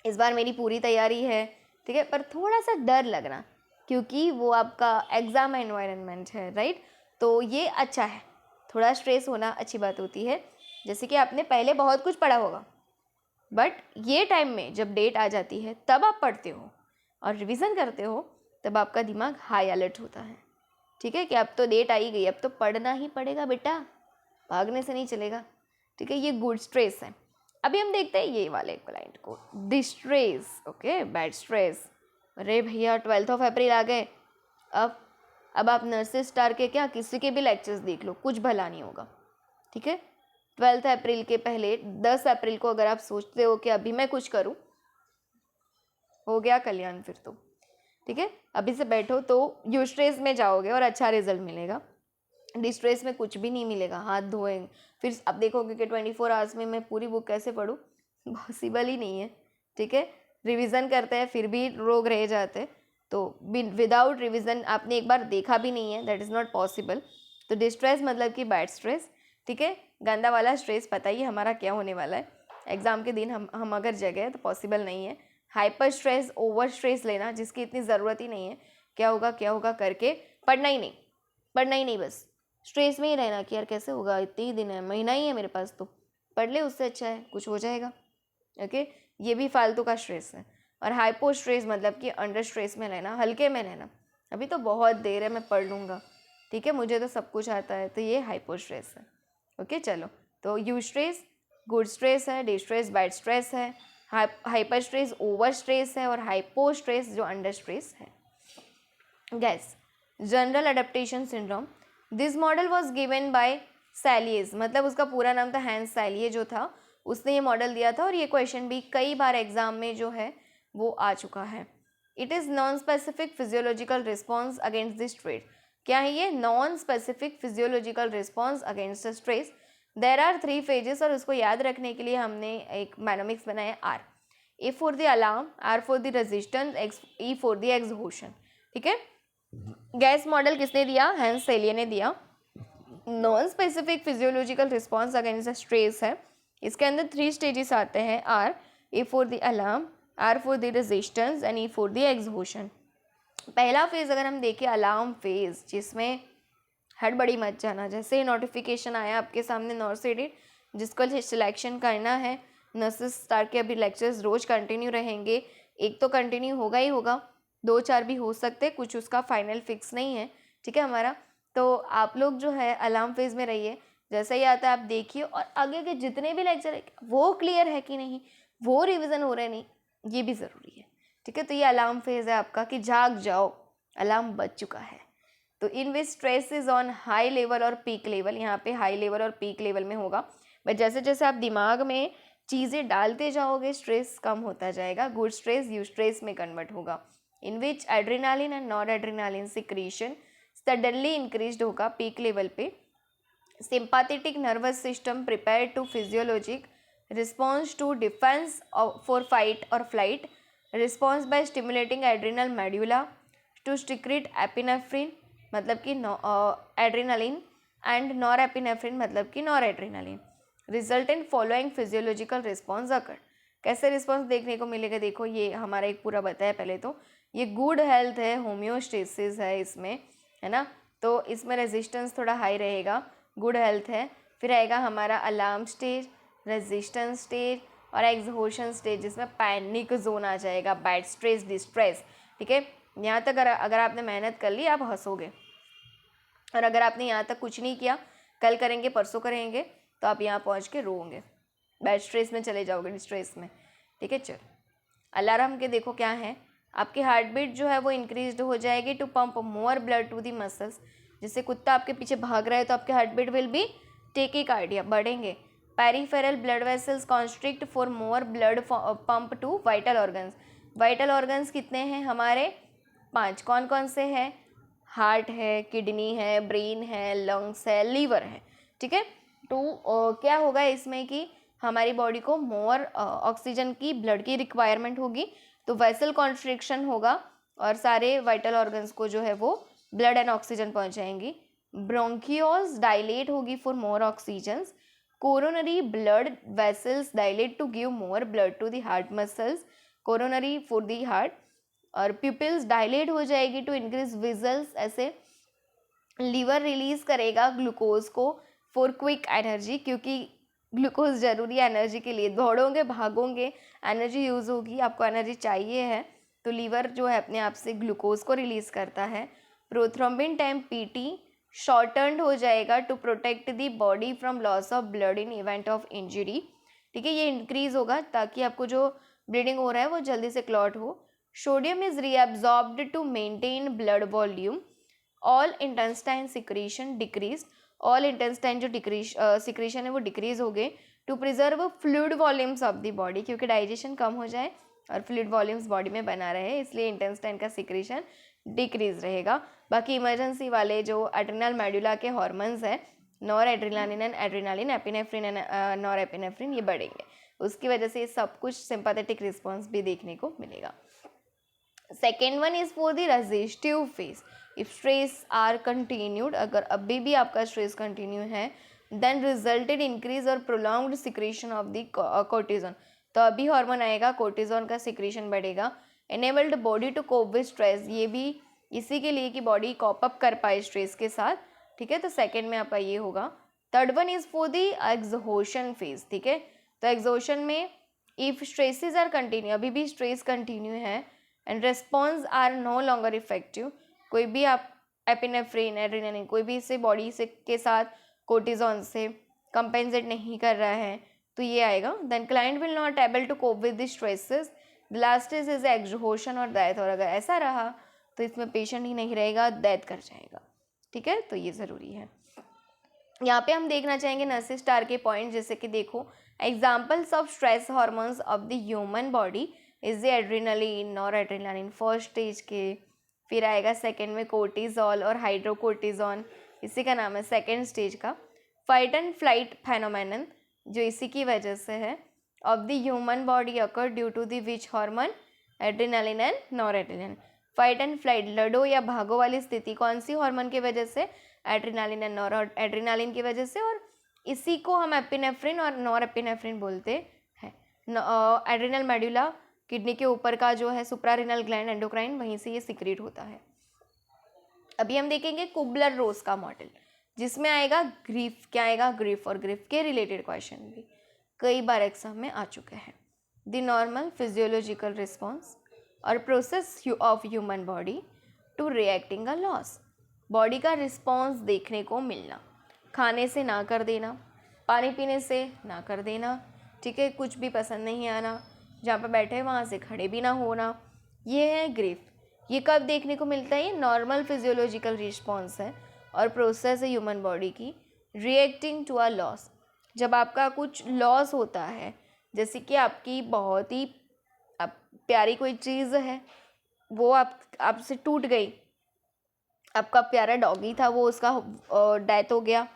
इस बार मेरी पूरी तैयारी है, ठीक है, पर थोड़ा सा डर लगना क्योंकि वो आपका एग्ज़ाम एनवायरनमेंट है, राइट। तो ये अच्छा है, थोड़ा स्ट्रेस होना अच्छी बात होती है। जैसे कि आपने पहले बहुत कुछ पढ़ा होगा, बट ये टाइम में जब डेट आ जाती है तब आप पढ़ते हो और रिवीजन करते हो, तब आपका दिमाग हाई अलर्ट होता है, ठीक है, कि अब तो डेट आई गई, अब तो पढ़ना ही पड़ेगा बेटा, भागने से नहीं चलेगा, ठीक है। ये गुड स्ट्रेस है। अभी हम देखते हैं ये वाले क्लाइंट को, डिस्ट्रेस, ओके, बैड स्ट्रेस। अरे भैया 12 ऑफ अप्रैल आ गए, अब आप नर्सिस स्टार के क्या किसी के भी लेक्चर्स देख लो, कुछ भला नहीं होगा, ठीक है। 12 अप्रैल के पहले 10 अप्रैल को अगर आप सोचते हो कि अभी मैं कुछ करूं, हो गया कल्याण फिर तो, ठीक है। अभी से बैठो तो यू स्ट्रेस में जाओगे और अच्छा रिजल्ट मिलेगा, डिस्ट्रेस में कुछ भी नहीं मिलेगा, हाथ धोएंगे, फिर अब देखोगे कि 24 आवर्स में मैं पूरी बुक कैसे पढूं, पॉसिबल ही नहीं है, ठीक है। रिवीजन करते हैं फिर भी रोग रह जाते, तो विदाउट रिवीजन आपने एक बार देखा भी नहीं है, दैट इज़ नॉट पॉसिबल। तो डिस्ट्रेस मतलब कि बैड स्ट्रेस, ठीक है, गंदा वाला स्ट्रेस, पता ही हमारा क्या होने वाला है एग्ज़ाम के दिन, हम अगर जगह तो पॉसिबल नहीं है। हाइपर स्ट्रेस, ओवर स्ट्रेस लेना जिसकी इतनी ज़रूरत ही नहीं है, क्या होगा करके पढ़ना ही नहीं, बस स्ट्रेस में ही रहना कि यार कैसे होगा, इतने ही दिन है, महीना ही है मेरे पास, तो पढ़ ले, उससे अच्छा है कुछ हो जाएगा, ओके। ये भी फालतू का स्ट्रेस है। और हाइपो स्ट्रेस मतलब कि अंडर स्ट्रेस में रहना, हल्के में रहना, अभी तो बहुत देर है, मैं पढ़ लूँगा, ठीक है, मुझे तो सब कुछ आता है, तो ये हाइपो स्ट्रेस है, ओके। चलो, तो यू स्ट्रेस गुड स्ट्रेस है, डिस्ट्रेस बैड स्ट्रेस है, हाइपर स्ट्रेस ओवर स्ट्रेस है, और हाइपो स्ट्रेस जो अंडर स्ट्रेस है। GAS, general adaptation syndrome, this model was given by Selye, मतलब उसका पूरा नाम था हैंस सैलिए जो था, उसने ये मॉडल दिया था, और ये क्वेश्चन भी कई बार एग्जाम में जो है वो आ चुका है। It is non specific physiological response against this trait, क्या है ये, non specific physiological response against the stress. There are 3 phases, और उसको याद रखने के लिए हमने एक मैनोमिक्स बनाया, R, A for the alarm, R for the resistance, X, E for the exhaustion, ठीक है। गैस मॉडल किसने दिया, हैंस सेलिए ने दिया। Non specific physiological response against stress है, इसके अंदर 3 स्टेजेस आते हैं, R, A for the alarm, R for the resistance and E for the exhaustion. पहला फेज अगर हम देखें अलार्म फेज, जिसमें हड़बड़ी मत जाना, जैसे ही नोटिफिकेशन आया आपके सामने नर्स एडिट, जिसको सिलेक्शन करना है, नर्सिस स्टार के अभी लेक्चर्स रोज कंटिन्यू रहेंगे, एक तो कंटिन्यू होगा ही होगा, 2-4 भी हो सकते, कुछ उसका फाइनल फिक्स नहीं है, ठीक है हमारा। तो आप लोग जो है अलार्म फेज में रहिए, जैसा ही आता है आप देखिए, और आगे के जितने भी लेक्चर है वो क्लियर है कि नहीं, वो रिविज़न हो रहे नहीं, ये भी ज़रूरी है, ठीक है। तो ये अलार्म फेज है आपका कि जाग जाओ, अलार्म बज चुका है। तो in which stress is on high level और पीक लेवल, यहाँ पे हाई लेवल और पीक लेवल में होगा, बट जैसे जैसे आप दिमाग में चीज़ें डालते जाओगे स्ट्रेस कम होता जाएगा, गुड स्ट्रेस यू स्ट्रेस में कन्वर्ट होगा। In which adrenaline and non adrenaline secretion suddenly increased होगा पीक लेवल पे। Sympathetic nervous system prepare to physiologic response to defence for fight और flight, response by stimulating adrenal medulla to secrete epinephrine मतलब कि adrenaline and nor epinephrine मतलब कि nor adrenaline, result in following physiological response occur. कैसे response देखने को मिलेगा, देखो ये हमारा एक पूरा बताया पहले, तो ये गुड हेल्थ है, होम्योस्टेसिस है इसमें, है ना, तो इसमें रेजिस्टेंस थोड़ा हाई रहेगा, गुड हेल्थ है। फिर आएगा हमारा अलार्म स्टेज, रेजिस्टेंस स्टेज, और एक्सहोशन स्टेज जिसमें पैनिक जोन आ जाएगा, बैड स्ट्रेस, डिस्ट्रेस। ठीक है, यहाँ तक अगर आपने मेहनत कर ली आप हंसोगे, और अगर आपने यहाँ तक कुछ नहीं किया, कल करेंगे परसों करेंगे, तो आप यहाँ पहुँच के रोओगे, बैड स्ट्रेस में चले जाओगे, डिस्ट्रेस में। ठीक है, चल अलार्म के देखो क्या है, आपकी हार्ट बीट जो है वो इंक्रीज हो जाएगी to pump more blood to the muscles. जैसे कुत्ता आपके पीछे भाग रहा है तो आपके heart beat will be tachycardia, बढ़ेंगे। Peripheral blood vessels constrict for more blood pump to vital organs. Vital organs कितने हैं हमारे? 5। कौन कौन से हैं? हार्ट है, किडनी है, ब्रेन है, लंग्स है, लीवर है। ठीक है, तो क्या होगा इसमें कि हमारी बॉडी को मोर ऑक्सीजन की, ब्लड की रिक्वायरमेंट होगी, तो वेसल कॉन्स्ट्रिक्शन होगा और सारे वाइटल ऑर्गन्स को जो है वो ब्लड एंड ऑक्सीजन पहुंचाएंगी। ब्रोंकियोल्स डायलेट होगी for more oxygens. Coronary blood vessels dilate to give more blood to the heart muscles, coronary for the heart. और प्यूपिल्स डायलेट हो जाएगी टू इंक्रीज विजल्स। ऐसे लीवर रिलीज करेगा glucose को for quick energy, क्योंकि glucose जरूरी है energy के लिए, दौड़ोगे भागोगे एनर्जी यूज़ होगी, आपको एनर्जी चाहिए है, तो लीवर जो है अपने आप से ग्लूकोज को रिलीज़ करता है। प्रोथ्रोम्बिन टाइम पीटी शॉर्टन्ड हो जाएगा to protect the body from loss of blood in event of injury. ठीक है, ये इंक्रीज होगा ताकि आपको जो ब्लीडिंग हो रहा है वो जल्दी से क्लॉट हो। Sodium is reabsorbed to maintain blood volume. All intestine secretion decrease, all intestine जो सिक्रीशन है वो डिक्रीज हो गए to preserve fluid volumes of the body, क्योंकि डाइजेशन कम हो जाए और फ्लूइड वॉल्यूम्स बॉडी में बना रहे, इसलिए इंटेस्टाइन का सिक्रीशन डिक्रीज रहेगा। बाकी इमरजेंसी वाले जो एड्रिनल मेडुला के हॉर्मोन्स हैं, nor adrenaline and adrenaline, epinephrine and nor epinephrine, ये बढ़ेंगे, उसकी वजह से सब कुछ सिंपैथेटिक रिस्पॉन्स भी देखने को मिलेगा। Second one is for the resistive phase. If stress are continued, अगर अभी भी आपका स्ट्रेस कंटिन्यू है, देन रिजल्टेड इंक्रीज और prolonged secretion of the cortisone, तो अभी हार्मोन आएगा, कोर्टिजोन का सिक्रेशन बढ़ेगा। Enabled body to cope with stress, ये भी इसी के लिए कि बॉडी कॉप अप कर पाए स्ट्रेस के साथ। ठीक है, तो सेकेंड में आपका ये होगा। Third one is for the exhaustion phase. ठीक है, तो एक्सहोशन में इफ स्ट्रेसेस आर कंटिन्यू, अभी भी स्ट्रेस कंटिन्यू है, and response are no longer effective, कोई भी आप एपिनेफ्रिन, एड्रेनालिन, कोई भी इसे बॉडी से के साथ कोर्टिजोन से कंपेंसेट नहीं कर रहा है, तो ये आएगा। Then client will not able to cope with the stresses. The last is exhaustion और डेथ, और अगर ऐसा रहा तो इसमें पेशेंट ही नहीं रहेगा, डेथ कर जाएगा। ठीक है, तो ये ज़रूरी है। यहाँ पे हम देखना चाहेंगे नर्सिस स्टार के पॉइंट, जैसे कि देखो examples of stress hormones of the human body is the adrenaline, nor adrenaline first stage के, फिर आएगा सेकेंड में कोर्टिजोल और हाइड्रोकोर्टिजोन, इसी का नाम है सेकेंड स्टेज का। फाइट एंड फ्लाइट फेनोमेनन जो इसी की वजह से है, of the human body occur due to the which hormone, adrenaline and nor adrenaline. Fight and flight, लड़ो या भागो वाली स्थिति कौन सी हार्मोन की वजह से? एड्रेनालिन एंड नॉर एड्रेनालिन की वजह से, और इसी को हम एपिनेफ्रिन और नॉर एपिनेफ्रिन बोलते हैं। एड्रेनल मेडुला, किडनी के ऊपर का जो है सुप्रारेनल ग्लैंड एंडोक्राइन, वहीं से ये सिक्रेट होता है। अभी हम देखेंगे कुबलर रोज का मॉडल, जिसमें आएगा ग्रीफ। क्या आएगा? ग्रीफ, और ग्रीफ के रिलेटेड क्वेश्चन भी कई बार एग्जाम में आ चुके हैं। द नॉर्मल फिजियोलॉजिकल रिस्पॉन्स और process of human body to reacting a loss, body का रिस्पॉन्स देखने को मिलना, खाने से ना कर देना, पानी पीने से ना कर देना, ठीक है, कुछ भी पसंद नहीं आना, जहाँ पे बैठे वहाँ से खड़े भी ना होना, ये है ग्रीफ। ये कब देखने को मिलता है? ये नॉर्मल फिजियोलॉजिकल रिस्पॉन्स है और प्रोसेस है ह्यूमन बॉडी की रिएक्टिंग टू अ लॉस, जब आपका कुछ लॉस होता है, जैसे कि आपकी बहुत ही प्यारी कोई चीज़ है, वो आपसे टूट गई, आपका प्यारा डॉगी था वो, उसका डेथ हो गया,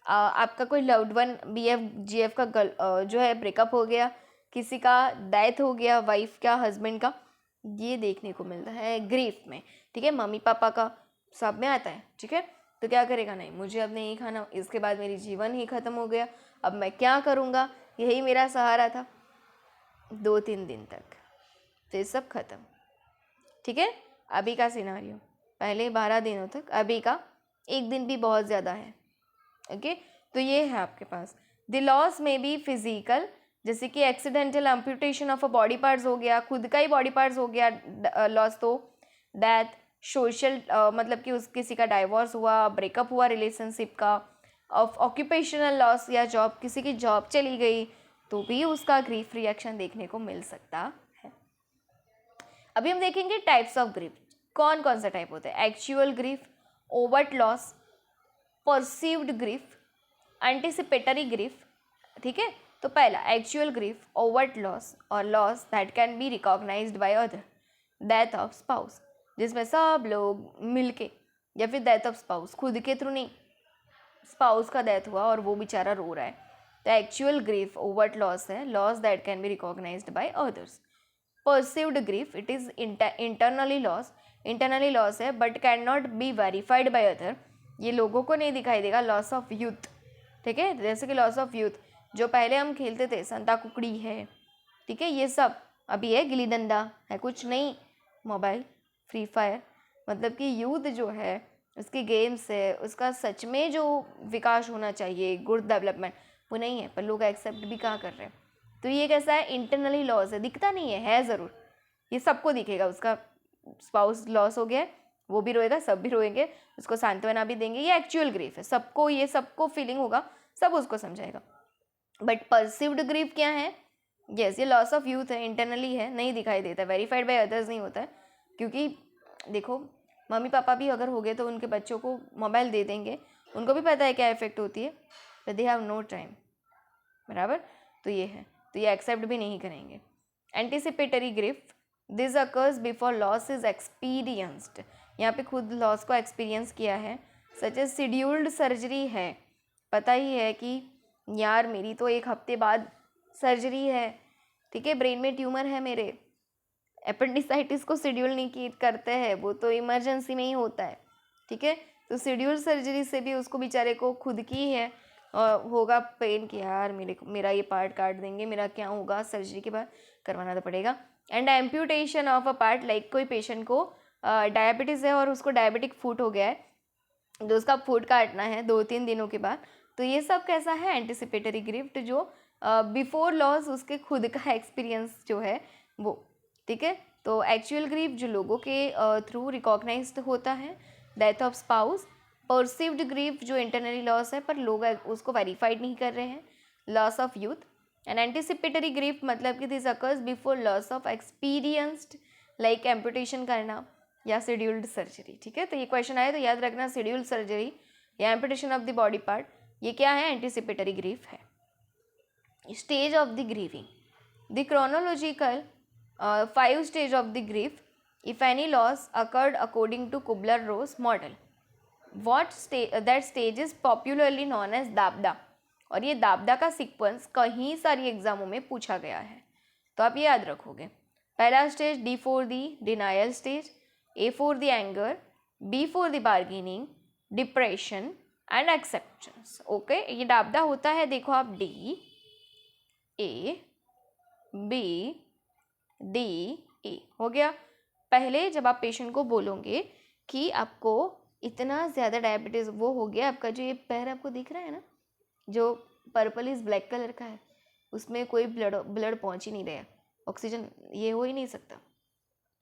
आपका कोई लव्ड वन BF GF का जो है ब्रेकअप हो गया, किसी का डेथ हो गया, वाइफ का, हस्बैंड का, ये देखने को मिलता है ग्रीफ में। ठीक है, मम्मी पापा का सब में आता है। ठीक है, तो क्या करेगा? नहीं, मुझे अब नहीं खाना, इसके बाद मेरी जीवन ही ख़त्म हो गया, अब मैं क्या करूँगा, यही मेरा सहारा था, 2-3 दिन तक, फिर सब खत्म। ठीक है, अभी का सिनारियो, पहले 12 दिनों तक, अभी का 1 दिन भी बहुत ज़्यादा है। ओके, तो ये है आपके पास। द लॉस में बी फिजिकल, जैसे कि accidental amputation of a body parts हो गया, खुद का ही बॉडी पार्ट्स हो गया लॉस, तो डेथ, सोशल मतलब कि उस किसी का डाइवोर्स हुआ, ब्रेकअप हुआ रिलेशनशिप का, ऑफ ऑक्यूपेशनल लॉस या जॉब, किसी की जॉब चली गई, तो भी उसका ग्रीफ रिएक्शन देखने को मिल सकता है। अभी हम देखेंगे टाइप्स ऑफ ग्रीफ, कौन कौन सा टाइप होता है। Actual grief, overt loss, perceived grief, anticipatory grief. ठीक है, तो पहला एक्चुअल ग्रीफ, ओवर्ट लॉस और loss that can be recognised by other, death of spouse, जिसमें सब लोग मिलके, या फिर डेथ ऑफ स्पाउस, खुद के थ्रू नहीं, स्पाउस का डेथ हुआ और वो बेचारा रो रहा है, तो एक्चुअल ग्रीफ ओवर्ट लॉस है, loss that can be recognised by others. Perceived grief, it is internally loss है but can not be verified by other, ये लोगों को नहीं दिखाई देगा। लॉस ऑफ यूथ, ठीक है, जैसे कि लॉस ऑफ यूथ, जो पहले हम खेलते थे, संता कुकड़ी है, ठीक है, ये सब अभी है, गिल्ली डंडा है, कुछ नहीं, मोबाइल, फ्री फायर, मतलब कि यूथ जो है उसकी गेम्स है, उसका सच में जो विकास होना चाहिए, गुड डेवलपमेंट, वो नहीं है, पर लोग एक्सेप्ट भी कहाँ कर रहे हैं। तो ये कैसा है, इंटरनली लॉस है, दिखता नहीं है ज़रूर, ये सबको दिखेगा, उसका स्पाउस लॉस हो गया है, वो भी रोएगा, सब भी रोएंगे, उसको सांत्वना भी देंगे, ये एक्चुअल ग्रीफ है, सबको ये सबको फीलिंग होगा, सब उसको समझाएगा। बट परसिव्ड ग्रीफ क्या है, यस, ये लॉस ऑफ यूथ है, इंटरनली है, नहीं दिखाई देता, वेरीफाइड बाय अदर्स नहीं होता है, क्योंकि देखो मम्मी पापा भी अगर हो गए तो उनके बच्चों को मोबाइल दे देंगे, उनको भी पता है क्या इफेक्ट होती है, but they have no time, बराबर, तो ये है, तो ये एक्सेप्ट भी नहीं करेंगे। Anticipatory grief, this occurs before loss is experienced, यहाँ पे खुद लॉस को एक्सपीरियंस किया है, सच एज शेड्यूल्ड सर्जरी है, पता ही है कि यार मेरी तो 1 हफ्ते बाद सर्जरी है, ठीक है, ब्रेन में ट्यूमर है मेरे, अपेंडिसाइटिस को शेड्यूल नहीं करते हैं, वो तो इमरजेंसी में ही होता है, ठीक है, तो शेड्यूल सर्जरी से भी उसको बेचारे को खुद की है होगा पेन कि यार मेरा ये पार्ट काट देंगे, मेरा क्या होगा, सर्जरी के बाद करवाना तो पड़ेगा। And amputation of a part, like कोई पेशेंट को डायबिटीज़ है और उसको डायबिटिक फूट हो गया है, तो उसका फूट काटना है 2-3 दिनों के बाद, तो ये सब कैसा है, एंटिसिपेटरी ग्रीफ, जो बिफोर लॉस उसके खुद का एक्सपीरियंस जो है वो, ठीक है। तो एक्चुअल ग्रीफ जो लोगों के थ्रू रिकॉग्नाइज्ड होता है, death of spouse. Perceived grief जो इंटरनली लॉस है पर लोग उसको वेरीफाइड नहीं कर रहे हैं, loss of youth. And anticipatory grief मतलब कि this occurs before loss of experienced, like amputation करना या शेड्यूल्ड सर्जरी, ठीक है। तो ये क्वेश्चन आए तो याद रखना, शेड्यूल्ड सर्जरी या amputation of the body part, ये क्या है, एंटिसिपेटरी ग्रीफ है। Stage of the grieving, the chronological 5 stage of the grief, if any loss occurred according to Kubler-Ross model, that stage is popularly known as दाबदा। और ये दाबदा का sequence कहीं सारी एग्जामों में पूछा गया है, तो आप ये याद रखोगे। पहला stage D for the denial stage, A for the anger, B for the bargaining, depression and acceptance। Okay, ये दाबदा होता है, देखो आप D, A, B, D, E हो गया। पहले जब आप पेशेंट को बोलोगे कि आपको इतना ज़्यादा डायबिटीज़ वो हो गया, आपका जो ये पैर आपको दिख रहा है ना, जो पर्पल इज ब्लैक कलर का है, उसमें कोई ब्लड पहुंच ही नहीं रहा, ऑक्सीजन ये हो ही नहीं सकता,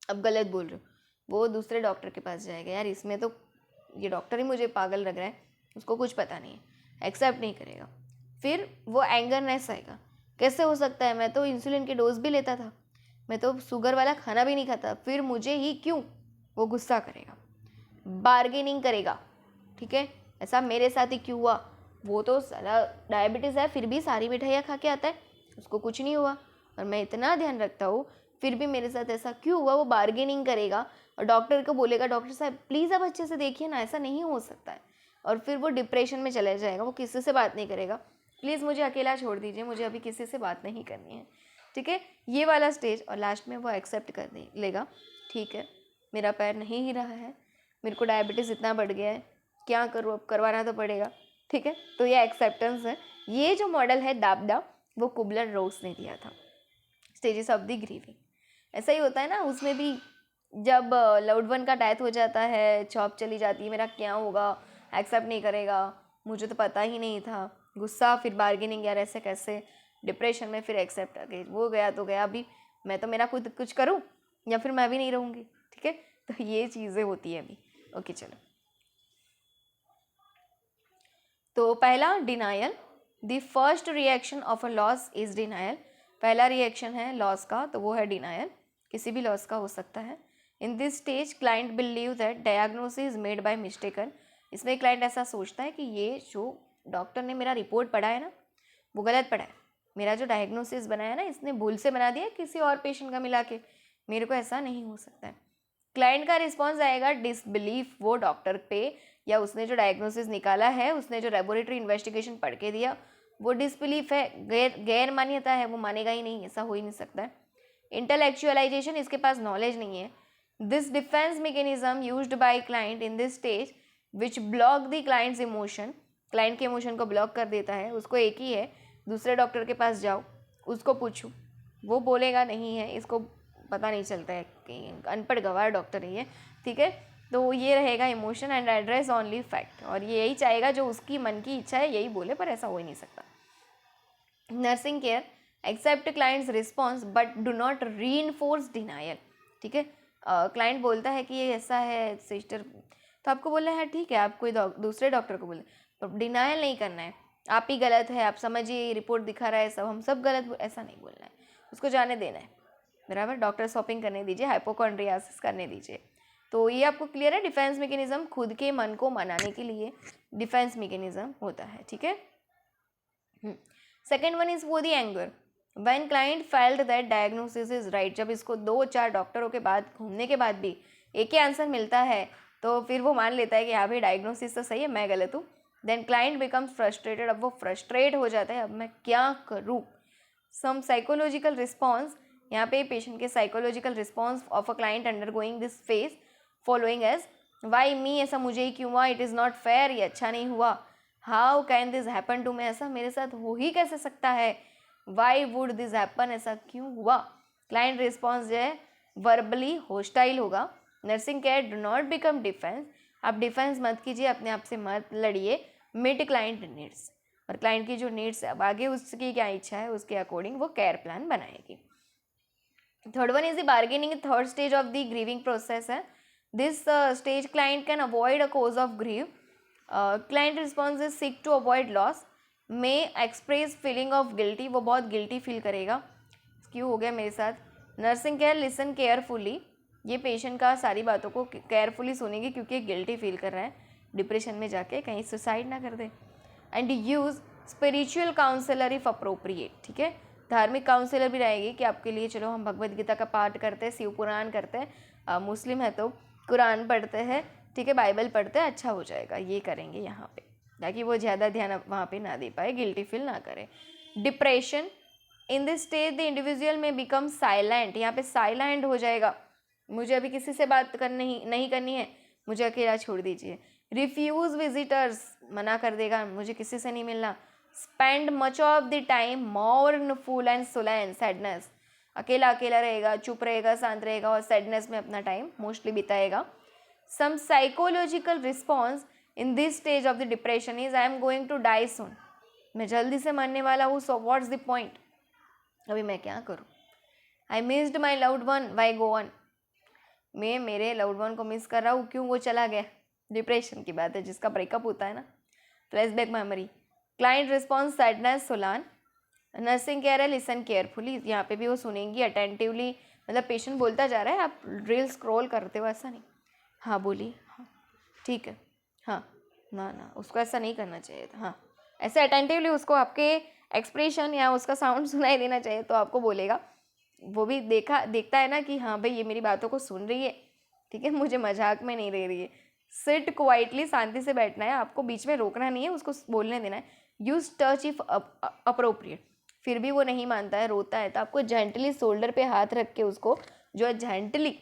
अब गलत बोल रहे हो, वो दूसरे डॉक्टर के पास जाएगा, यार इसमें तो ये डॉक्टर ही मुझे पागल लग रहा है, उसको कुछ पता नहीं है, एक्सेप्ट नहीं करेगा। फिर वो एंगरनेस आएगा, कैसे हो सकता है, मैं तो इंसुलिन की डोज भी लेता था, मैं तो शुगर वाला खाना भी नहीं खाता, फिर मुझे ही क्यों, वो गुस्सा करेगा, बार्गेनिंग करेगा, ठीक है, ऐसा मेरे साथ ही क्यों हुआ, वो तो साला डायबिटीज़ है फिर भी सारी मिठाइयाँ खा के आता है, उसको कुछ नहीं हुआ, और मैं इतना ध्यान रखता हूँ फिर भी मेरे साथ ऐसा क्यों हुआ, वो बार्गेनिंग करेगा और डॉक्टर को बोलेगा, डॉक्टर साहब प्लीज़ आप अच्छे से देखिए ना, ऐसा नहीं हो सकता है, और फिर वो डिप्रेशन में चला जाएगा, वो किसी से बात नहीं करेगा, प्लीज़ मुझे अकेला छोड़ दीजिए, मुझे अभी किसी से बात नहीं करनी है, ठीक है, ये वाला स्टेज। और लास्ट में वो एक्सेप्ट कर लेगा, ठीक है मेरा पैर नहीं ही रहा है, मेरे को डायबिटीज़ इतना बढ़ गया है, क्या करूँ, अब करवाना तो पड़ेगा, ठीक है, तो ये एक्सेप्टेंस है। ये जो मॉडल है दाबदा, वो कुबलर-रोस ने दिया था, स्टेजेस ऑफ द ग्रीविंग। ऐसा ही होता है ना, उसमें भी जब लव्ड वन का डेथ हो जाता है, जॉब चली जाती है, मेरा क्या होगा, एक्सेप्ट नहीं करेगा, मुझे तो पता ही नहीं था, गुस्सा, फिर बार्गेनिंग, यार ऐसे कैसे, डिप्रेशन में फिर एक्सेप्ट आ गई, वो गया तो गया, अभी मैं तो मेरा खुद कुछ करूँ या फिर मैं भी नहीं रहूँगी, ठीक है। तो ये चीज़ें होती है अभी। ओके चलो, तो पहला denial, the first reaction of a loss is denial. पहला रिएक्शन है लॉस का तो वो है डिनायल, किसी भी लॉस का हो सकता है। इन this stage client believe that diagnosis is made by mistaken. इसमें क्लाइंट ऐसा सोचता है कि ये जो डॉक्टर ने मेरा रिपोर्ट पढ़ा है ना वो गलत पढ़ा है, मेरा जो डायग्नोसिस बनाया ना इसने भूल से बना दिया किसी और पेशेंट का मिला के, मेरे को ऐसा नहीं हो सकता है। क्लाइंट का रिस्पॉन्स आएगा डिसबिलीफ, वो डॉक्टर पे या उसने जो डायग्नोसिस निकाला है, उसने जो लेबोरेटरी इन्वेस्टिगेशन पढ़ के दिया वो डिसबिलीफ है, गैर मान्यता है, वो मानेगा ही नहीं, ऐसा हो ही नहीं सकता है। इंटेलेक्चुअलाइजेशन, इसके पास नॉलेज नहीं है। This defence mechanism used by client in this stage which block the clients emotion, client के इमोशन को ब्लॉक कर देता है। उसको एक ही है, दूसरे डॉक्टर के पास जाओ, उसको पूछो, वो बोलेगा नहीं है, इसको पता नहीं चलता है कि अनपढ़ गवार डॉक्टर है ये, ठीक है। तो ये रहेगा emotion and address only fact, और ये यही चाहेगा जो उसकी मन की इच्छा है यही बोले, पर ऐसा हो ही नहीं सकता। Nursing care, accept clients response but do not reinforce denial, ठीक है। क्लाइंट बोलता है कि ये ऐसा है सिस्टर, तो आपको बोलना है ठीक है, आप कोई दूसरे डॉक्टर को बोले, पर डिनायल नहीं करना है, आप ही गलत है, आप समझिए रिपोर्ट दिखा रहा है सब, हम सब गलत, ऐसा नहीं बोलना है, उसको जाने देना है, बराबर। डॉक्टर शॉपिंग करने दीजिए, हाइपोकॉन्ड्रियासिस करने दीजिए। तो ये आपको क्लियर है, डिफेंस मैकेनिज्म खुद के मन को मनाने के लिए डिफेंस मैकेनिज्म होता है, ठीक है। सेकेंड वन इज वो the anger, when client felt that diagnosis is right, जब इसको 2-4 डॉक्टरों के बाद घूमने के बाद भी एक ही आंसर मिलता है तो फिर वो मान लेता है कि हाँ भाई डायग्नोसिस तो सही है, मैं गलत हूँ। देन क्लाइंट बिकम्स फ्रस्ट्रेटेड, अब वो फ्रस्ट्रेट हो जाता है, अब मैं क्या करूँ। सम साइकोलॉजिकल रिस्पॉन्स, यहाँ पे पेशेंट के psychological response of a client undergoing this phase following as why me, ऐसा मुझे ही क्यों हुआ, इट इज़ नॉट फेयर, ये अच्छा नहीं हुआ, how can this happen to me, ऐसा मेरे साथ हो ही कैसे सकता है, वाई वुड दिस हैपन, ऐसा क्यों हुआ। क्लाइंट रिस्पॉन्स जो है वर्बली होस्टाइल होगा। Nursing care do not become defence, आप डिफेंस मत कीजिए, अपने आप से मत लड़िए, मिट क्लाइंट नीड्स, और क्लाइंट की जो नीड्स है अब आगे उसकी क्या इच्छा है उसके अकॉर्डिंग वो केयर प्लान बनाएगी। Third one is the bargaining, third stage of the grieving process है। This stage client can avoid a cause of grief, client response is seek to avoid loss, may express feeling of guilty, वो बहुत guilty feel करेगा, क्यों हो गया मेरे साथ। Nursing care listen carefully, ये पेशेंट का सारी बातों को केयरफुली सुनेगी क्योंकि गिल्टी फील कर रहा है, डिप्रेशन में जाके कहीं सुसाइड ना कर दे। And use spiritual counsellor if appropriate, ठीक है, धार्मिक काउंसलर भी रहेगी कि आपके लिए चलो हम भगवद गीता का पाठ करते हैं, शिव पुराण करते हैं, मुस्लिम है तो कुरान पढ़ते हैं, ठीक है, बाइबल पढ़ते हैं, अच्छा हो जाएगा, ये करेंगे यहाँ पे ताकि वो ज़्यादा ध्यान वहाँ पे ना दे पाए, गिल्टी फील ना करे। Depression, in this stage the individual में बिकम साइलेंट, यहाँ पे साइलेंट हो जाएगा, मुझे अभी किसी से बात करनी नहीं करनी है, मुझे अकेला छोड़ दीजिए। रिफ्यूज़ विजिटर्स, मना कर देगा, मुझे किसी से नहीं मिलना। Spend much of the time mournful and Solan, sadness, अकेला अकेला रहेगा, चुप रहेगा, शांत रहेगा और सैडनेस में अपना टाइम मोस्टली बिताएगा। Some psychological response in this stage of the depression is I am going to die soon, मैं जल्दी से मरने वाला हूँ, सो व्हाट्स द पॉइंट, अभी मैं क्या करूँ। I missed my loved one, why go on, मैं मेरे लव्ड वन को मिस कर रहा हूँ, क्यों वो चला गया, डिप्रेशन की बात है, जिसका ब्रेकअप होता है ना, flashback memory. Client response sadness Solan, nursing care है लिसन केयरफुली, यहाँ पे भी वो सुनेंगी अटेंटिवली, मतलब पेशेंट बोलता जा रहा है आप रील स्क्रॉल करते हो, ऐसा नहीं, हाँ बोली, हाँ ठीक है, हाँ ना ना उसको ऐसा नहीं करना चाहिए था, हाँ ऐसे अटेंटिवली उसको आपके एक्सप्रेशन या उसका साउंड सुनाई देना चाहिए तो आपको बोलेगा, वो भी देखता है ना कि हाँ भाई ये मेरी बातों को सुन रही है, ठीक है, मुझे मजाक में नहीं ले रही है। सिट क्वाइटली, शांति से बैठना है, आपको बीच में रोकना नहीं है, उसको बोलने देना है। यूज टच इफ अप्रोप्रिएट, फिर भी वो नहीं मानता है, रोता है, तो आपको जेंटली शोल्डर पे हाथ रख के उसको जो है जेंटली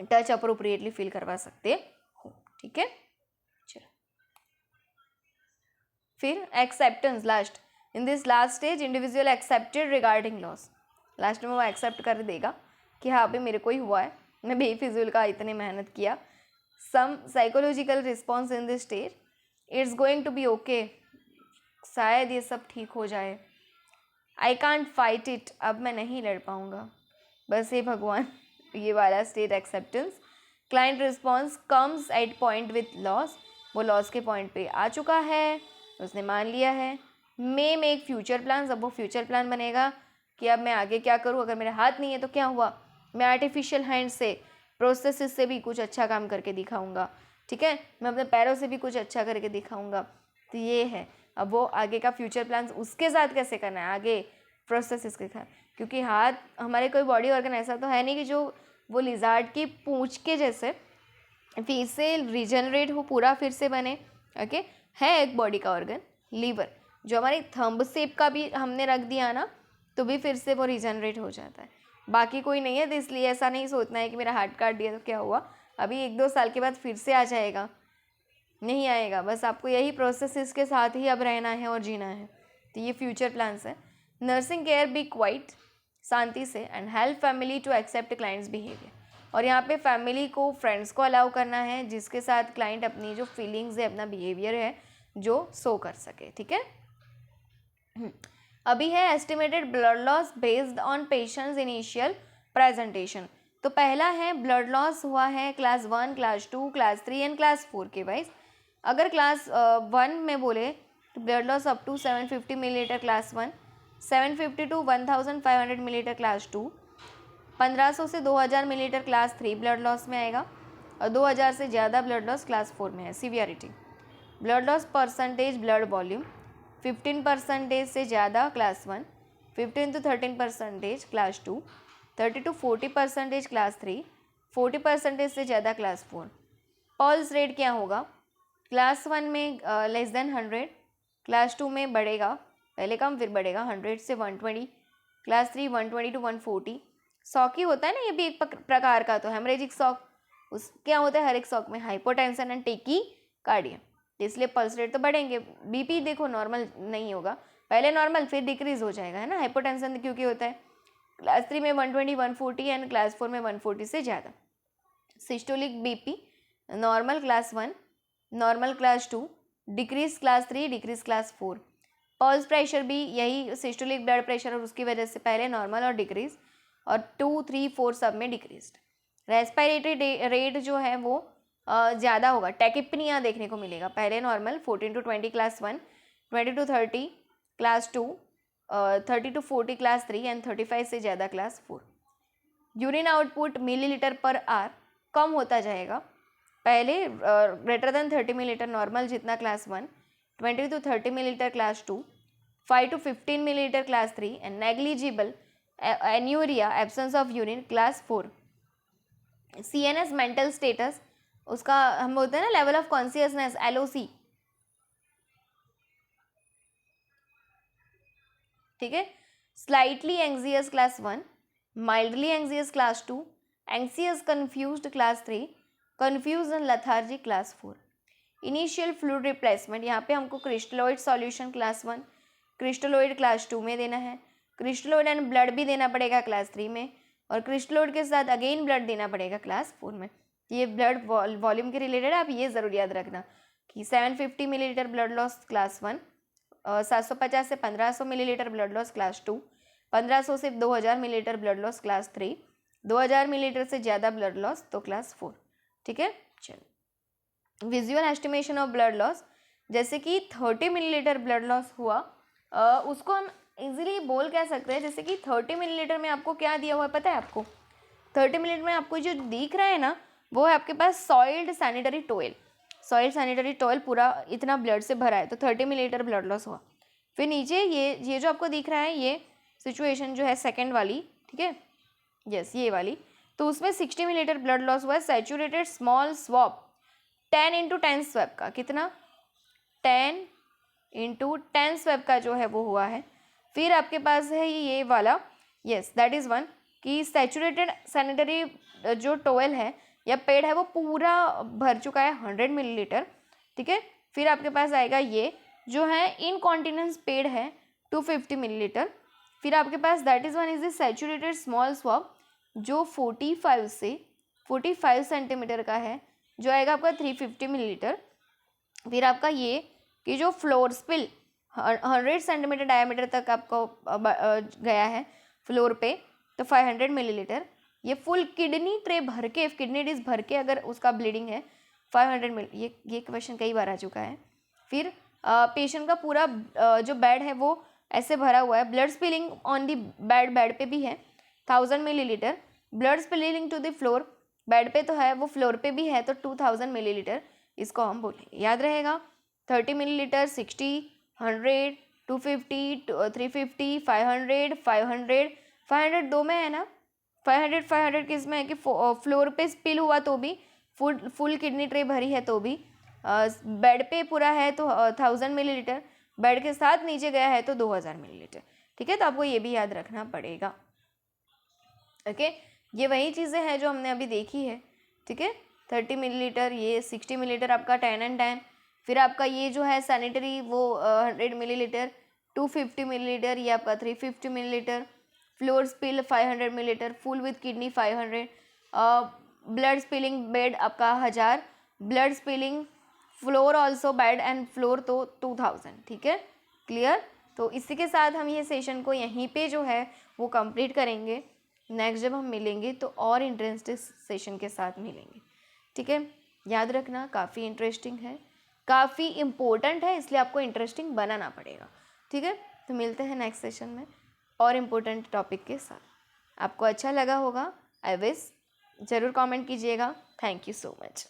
टच अप्रोप्रिएटली फील करवा सकते हो, ठीक है। चलो फिर acceptance, last, in this last stage individual accepted regarding loss, last में वो एक्सेप्ट कर देगा कि हाँ अभी मेरे को ही हुआ है, मैं बेफिजूल का इतनी मेहनत किया। Some psychological response in this stage, it's going to be okay, शायद ये सब ठीक हो जाए। आई कांट फाइट इट, अब मैं नहीं लड़ पाऊँगा, बस हे भगवान, ये वाला state acceptance. Client response comes at point with loss, वो लॉस के पॉइंट पे आ चुका है, उसने मान लिया है। मे मेक फ्यूचर प्लान्स, अब वो फ्यूचर प्लान बनेगा कि अब मैं आगे क्या करूँ, अगर मेरे हाथ नहीं है तो क्या हुआ, मैं आर्टिफिशियल हैंड से, प्रोसेस से भी कुछ अच्छा काम करके दिखाऊंगा, ठीक है, मैं अपने पैरों से भी कुछ अच्छा करके दिखाऊंगा। तो ये है, अब वो आगे का फ्यूचर प्लान्स उसके साथ कैसे करना है, आगे प्रोसेस इसके साथ, क्योंकि हाथ हमारे कोई बॉडी ऑर्गन ऐसा तो है नहीं कि जो वो लिजार्ड की पूंछ के जैसे फिर से रिजनरेट हो, पूरा फिर से बने। ओके, है एक बॉडी का ऑर्गन लीवर, जो हमारी थंब शेप का भी हमने रख दिया ना तो भी फिर से वो रिजनरेट हो जाता है, बाकी कोई नहीं है। तो इसलिए ऐसा नहीं सोचना है कि मेरा हार्ट काट दिया तो क्या हुआ, अभी 1-2 साल के बाद फिर से आ जाएगा, नहीं आएगा। बस आपको यही प्रोसेस इसके साथ ही अब रहना है और जीना है। तो ये फ्यूचर प्लान्स है। नर्सिंग केयर बी क्वाइट, शांति से, and help family to accept clients behaviour, और यहाँ पे फैमिली को, फ्रेंड्स को अलाउ करना है जिसके साथ क्लाइंट अपनी जो फीलिंग्स है, अपना बिहेवियर है जो शो कर सके, ठीक है। अभी है estimated blood loss based on patients initial presentation. तो पहला है ब्लड लॉस हुआ है class 1, class 2, class 3 and class 4 के वाइज। अगर क्लास 1 में बोले तो blood loss up to 750 millilitre class 1, 750 to 1500 millilitre class 2, 1500 से 2000 मिलीलीटर क्लास 3 ब्लड लॉस में आएगा, और 2000 से ज़्यादा ब्लड लॉस क्लास 4 में है। Severity, blood loss percentage blood volume 15% से ज़्यादा class 1, 15 to 13% class 2, 30 to 40% class 3, 40% से ज़्यादा क्लास 4। पल्स रेट क्या होगा, क्लास 1 में लेस देन 100, क्लास 2 में बढ़ेगा, पहले कम फिर बढ़ेगा 100 से 120, क्लास 3 120 to 140। सॉकी होता है ना, ये भी एक प्रकार का, तो हेमरेजिक सॉक, उस क्या होता है हर एक सॉक में, हाइपोटेंशन एंड टेकी कार्डिया, इसलिए पल्स रेट तो बढ़ेंगे। बीपी देखो नॉर्मल नहीं होगा, पहले नॉर्मल फिर डिक्रीज हो जाएगा, है ना, हाइपोटेंशन क्योंकि होता है। क्लास 3 में 120 140 एंड क्लास 4 में 140 से ज़्यादा। Systolic BP normal class 1, normal class 2, decrease class 3, decrease class 4। Pulse pressure भी यही, सिस्टोलिक ब्लड प्रेशर और उसकी वजह से पहले नॉर्मल और डिक्रीज, और 2, 3, 4 सब में डिक्रीज। रेस्पिरेटरी रेट जो है वो ज़्यादा होगा, टैकिपनिया देखने को मिलेगा, पहले normal 14 to 20 class 1, 20 to 30 class 2, 30 to 40 class 3 and 35 से ज़्यादा class 4। Urine output millilitre per hour कम होता जाएगा, पहले ग्रेटर देन 30 मिलीलीटर नॉर्मल जितना class 1, 20 to 30 millilitre class 2, 5 to 15 millilitre class 3 and negligible anuria absence of urine class 4। CNS mental status, उसका हम बोलते हैं ना लेवल ऑफ कॉन्शियसनेस, LOC, ठीक है। Slightly anxious class 1, mildly anxious class 2, anxious confused class 3, confuse and lethargic class 4। Initial fluid replacement, यहाँ पे हमको crystalloid solution class 1, crystalloid class 2 में देना है, क्रिस्टलोइड एंड ब्लड भी देना पड़ेगा क्लास 3 में, और क्रिस्टलोइड के साथ अगेन ब्लड देना पड़ेगा क्लास 4 में। ये ब्लड वॉल्यूम के रिलेटेड आप ये ज़रूर याद रखना कि 750 मिलीलीटर ब्लड लॉस क्लास 1, 750 से 1500 मिलीलीटर ब्लड लॉस क्लास 2, 1500 से 2000 millilitre blood loss class 3, 2000 millilitre से ज़्यादा ब्लड लॉस तो क्लास 4, ठीक है। चलो, visual estimation of blood loss, जैसे कि 30 मिलीलीटर ब्लड लॉस हुआ, उसको हम इजीली बोल कह सकते हैं, जैसे कि 30 मिलीलीटर में आपको क्या दिया हुआ है पता है आपको, 30 मिलीलीटर में आपको जो दिख रहा है ना वो है आपके पास soiled sanitary towel, soiled sanitary towel पूरा इतना ब्लड से भरा है, तो 30 मिलीलीटर ब्लड लॉस हुआ। फिर नीचे ये जो आपको दिख रहा है ये सिचुएशन जो है सेकंड वाली, ठीक है, यस ये वाली, तो उसमें 60 मिलीलीटर ब्लड लॉस हुआ है। Saturated small swab 10 into 10 swab का, कितना 10 into 10 स्वैब का जो है वो हुआ है। फिर आपके पास है ये वाला, यस दैट इज़ वन, कि सैचुरेटेड सैनिटरी जो टॉयल है या पेड है वो पूरा भर चुका है 100 मिलीलीटर, ठीक है। फिर आपके पास आएगा ये जो है इनकॉन्टिनेंस पेड है 250 मिलीलीटर। फिर आपके पास that is one is the saturated small swab जो 45 से 45 सेंटीमीटर का है, जो आएगा आपका 350 मिलीलीटर। फिर आपका ये कि जो फ्लोर स्पिल 100 सेंटीमीटर डायमीटर तक आपको गया है फ्लोर पे, तो 500 मिलीलीटर। ये फुल किडनी ट्रे भर के, किडनी डिश भर के अगर उसका ब्लीडिंग है 500 मिली, ये क्वेश्चन कई बार आ चुका है। फिर पेशेंट का पूरा जो बेड है वो ऐसे भरा हुआ है, blood spilling on the bed पे भी है 1000 millilitre, blood spilling to the floor, bed पे तो है वो फ्लोर पे भी है तो 2000 मिलीलीटर, इसको हम बोलेंगे। याद रहेगा 30 मिलीलीटर, 60, 100, 250, 350, 500, 500 दो में है ना, 500 किस में है कि फ्लोर पे स्पिल हुआ तो भी, फुल किडनी ट्रे भरी है तो भी, बेड पे पूरा है तो 1000 मिलीलीटर, बेड के साथ नीचे गया है तो 2000 मिलीलीटर। ठीक है, तो आपको ये भी याद रखना पड़ेगा। ओके, ये वही चीज़ें हैं जो हमने अभी देखी है। ठीक है, 30 मिलीलीटर, ये 60 मिलीलीटर आपका 10 and 10, फिर आपका ये जो है सैनिटरी वो 100 मिलीलीटर, 250 मिलीलीटर, ये आपका 350 millilitre, floor spill 500 millilitre, full with kidney 500, blood spilling bed आपका 1000, blood spilling floor also bed and floor तो 2000। ठीक है, क्लियर। तो इसी के साथ हम ये सेशन को यहीं पे जो है वो कंप्लीट करेंगे। नेक्स्ट जब हम मिलेंगे तो और इंटरेस्टिंग सेशन के साथ मिलेंगे। ठीक है, याद रखना काफ़ी इंटरेस्टिंग है, काफ़ी इम्पोर्टेंट है, इसलिए आपको इंटरेस्टिंग बनाना पड़ेगा। ठीक है, तो मिलते हैं नेक्स्ट सेशन में और इम्पोर्टेंट टॉपिक के साथ। आपको अच्छा लगा होगा, आई विश, ज़रूर कमेंट कीजिएगा। Thank you so much.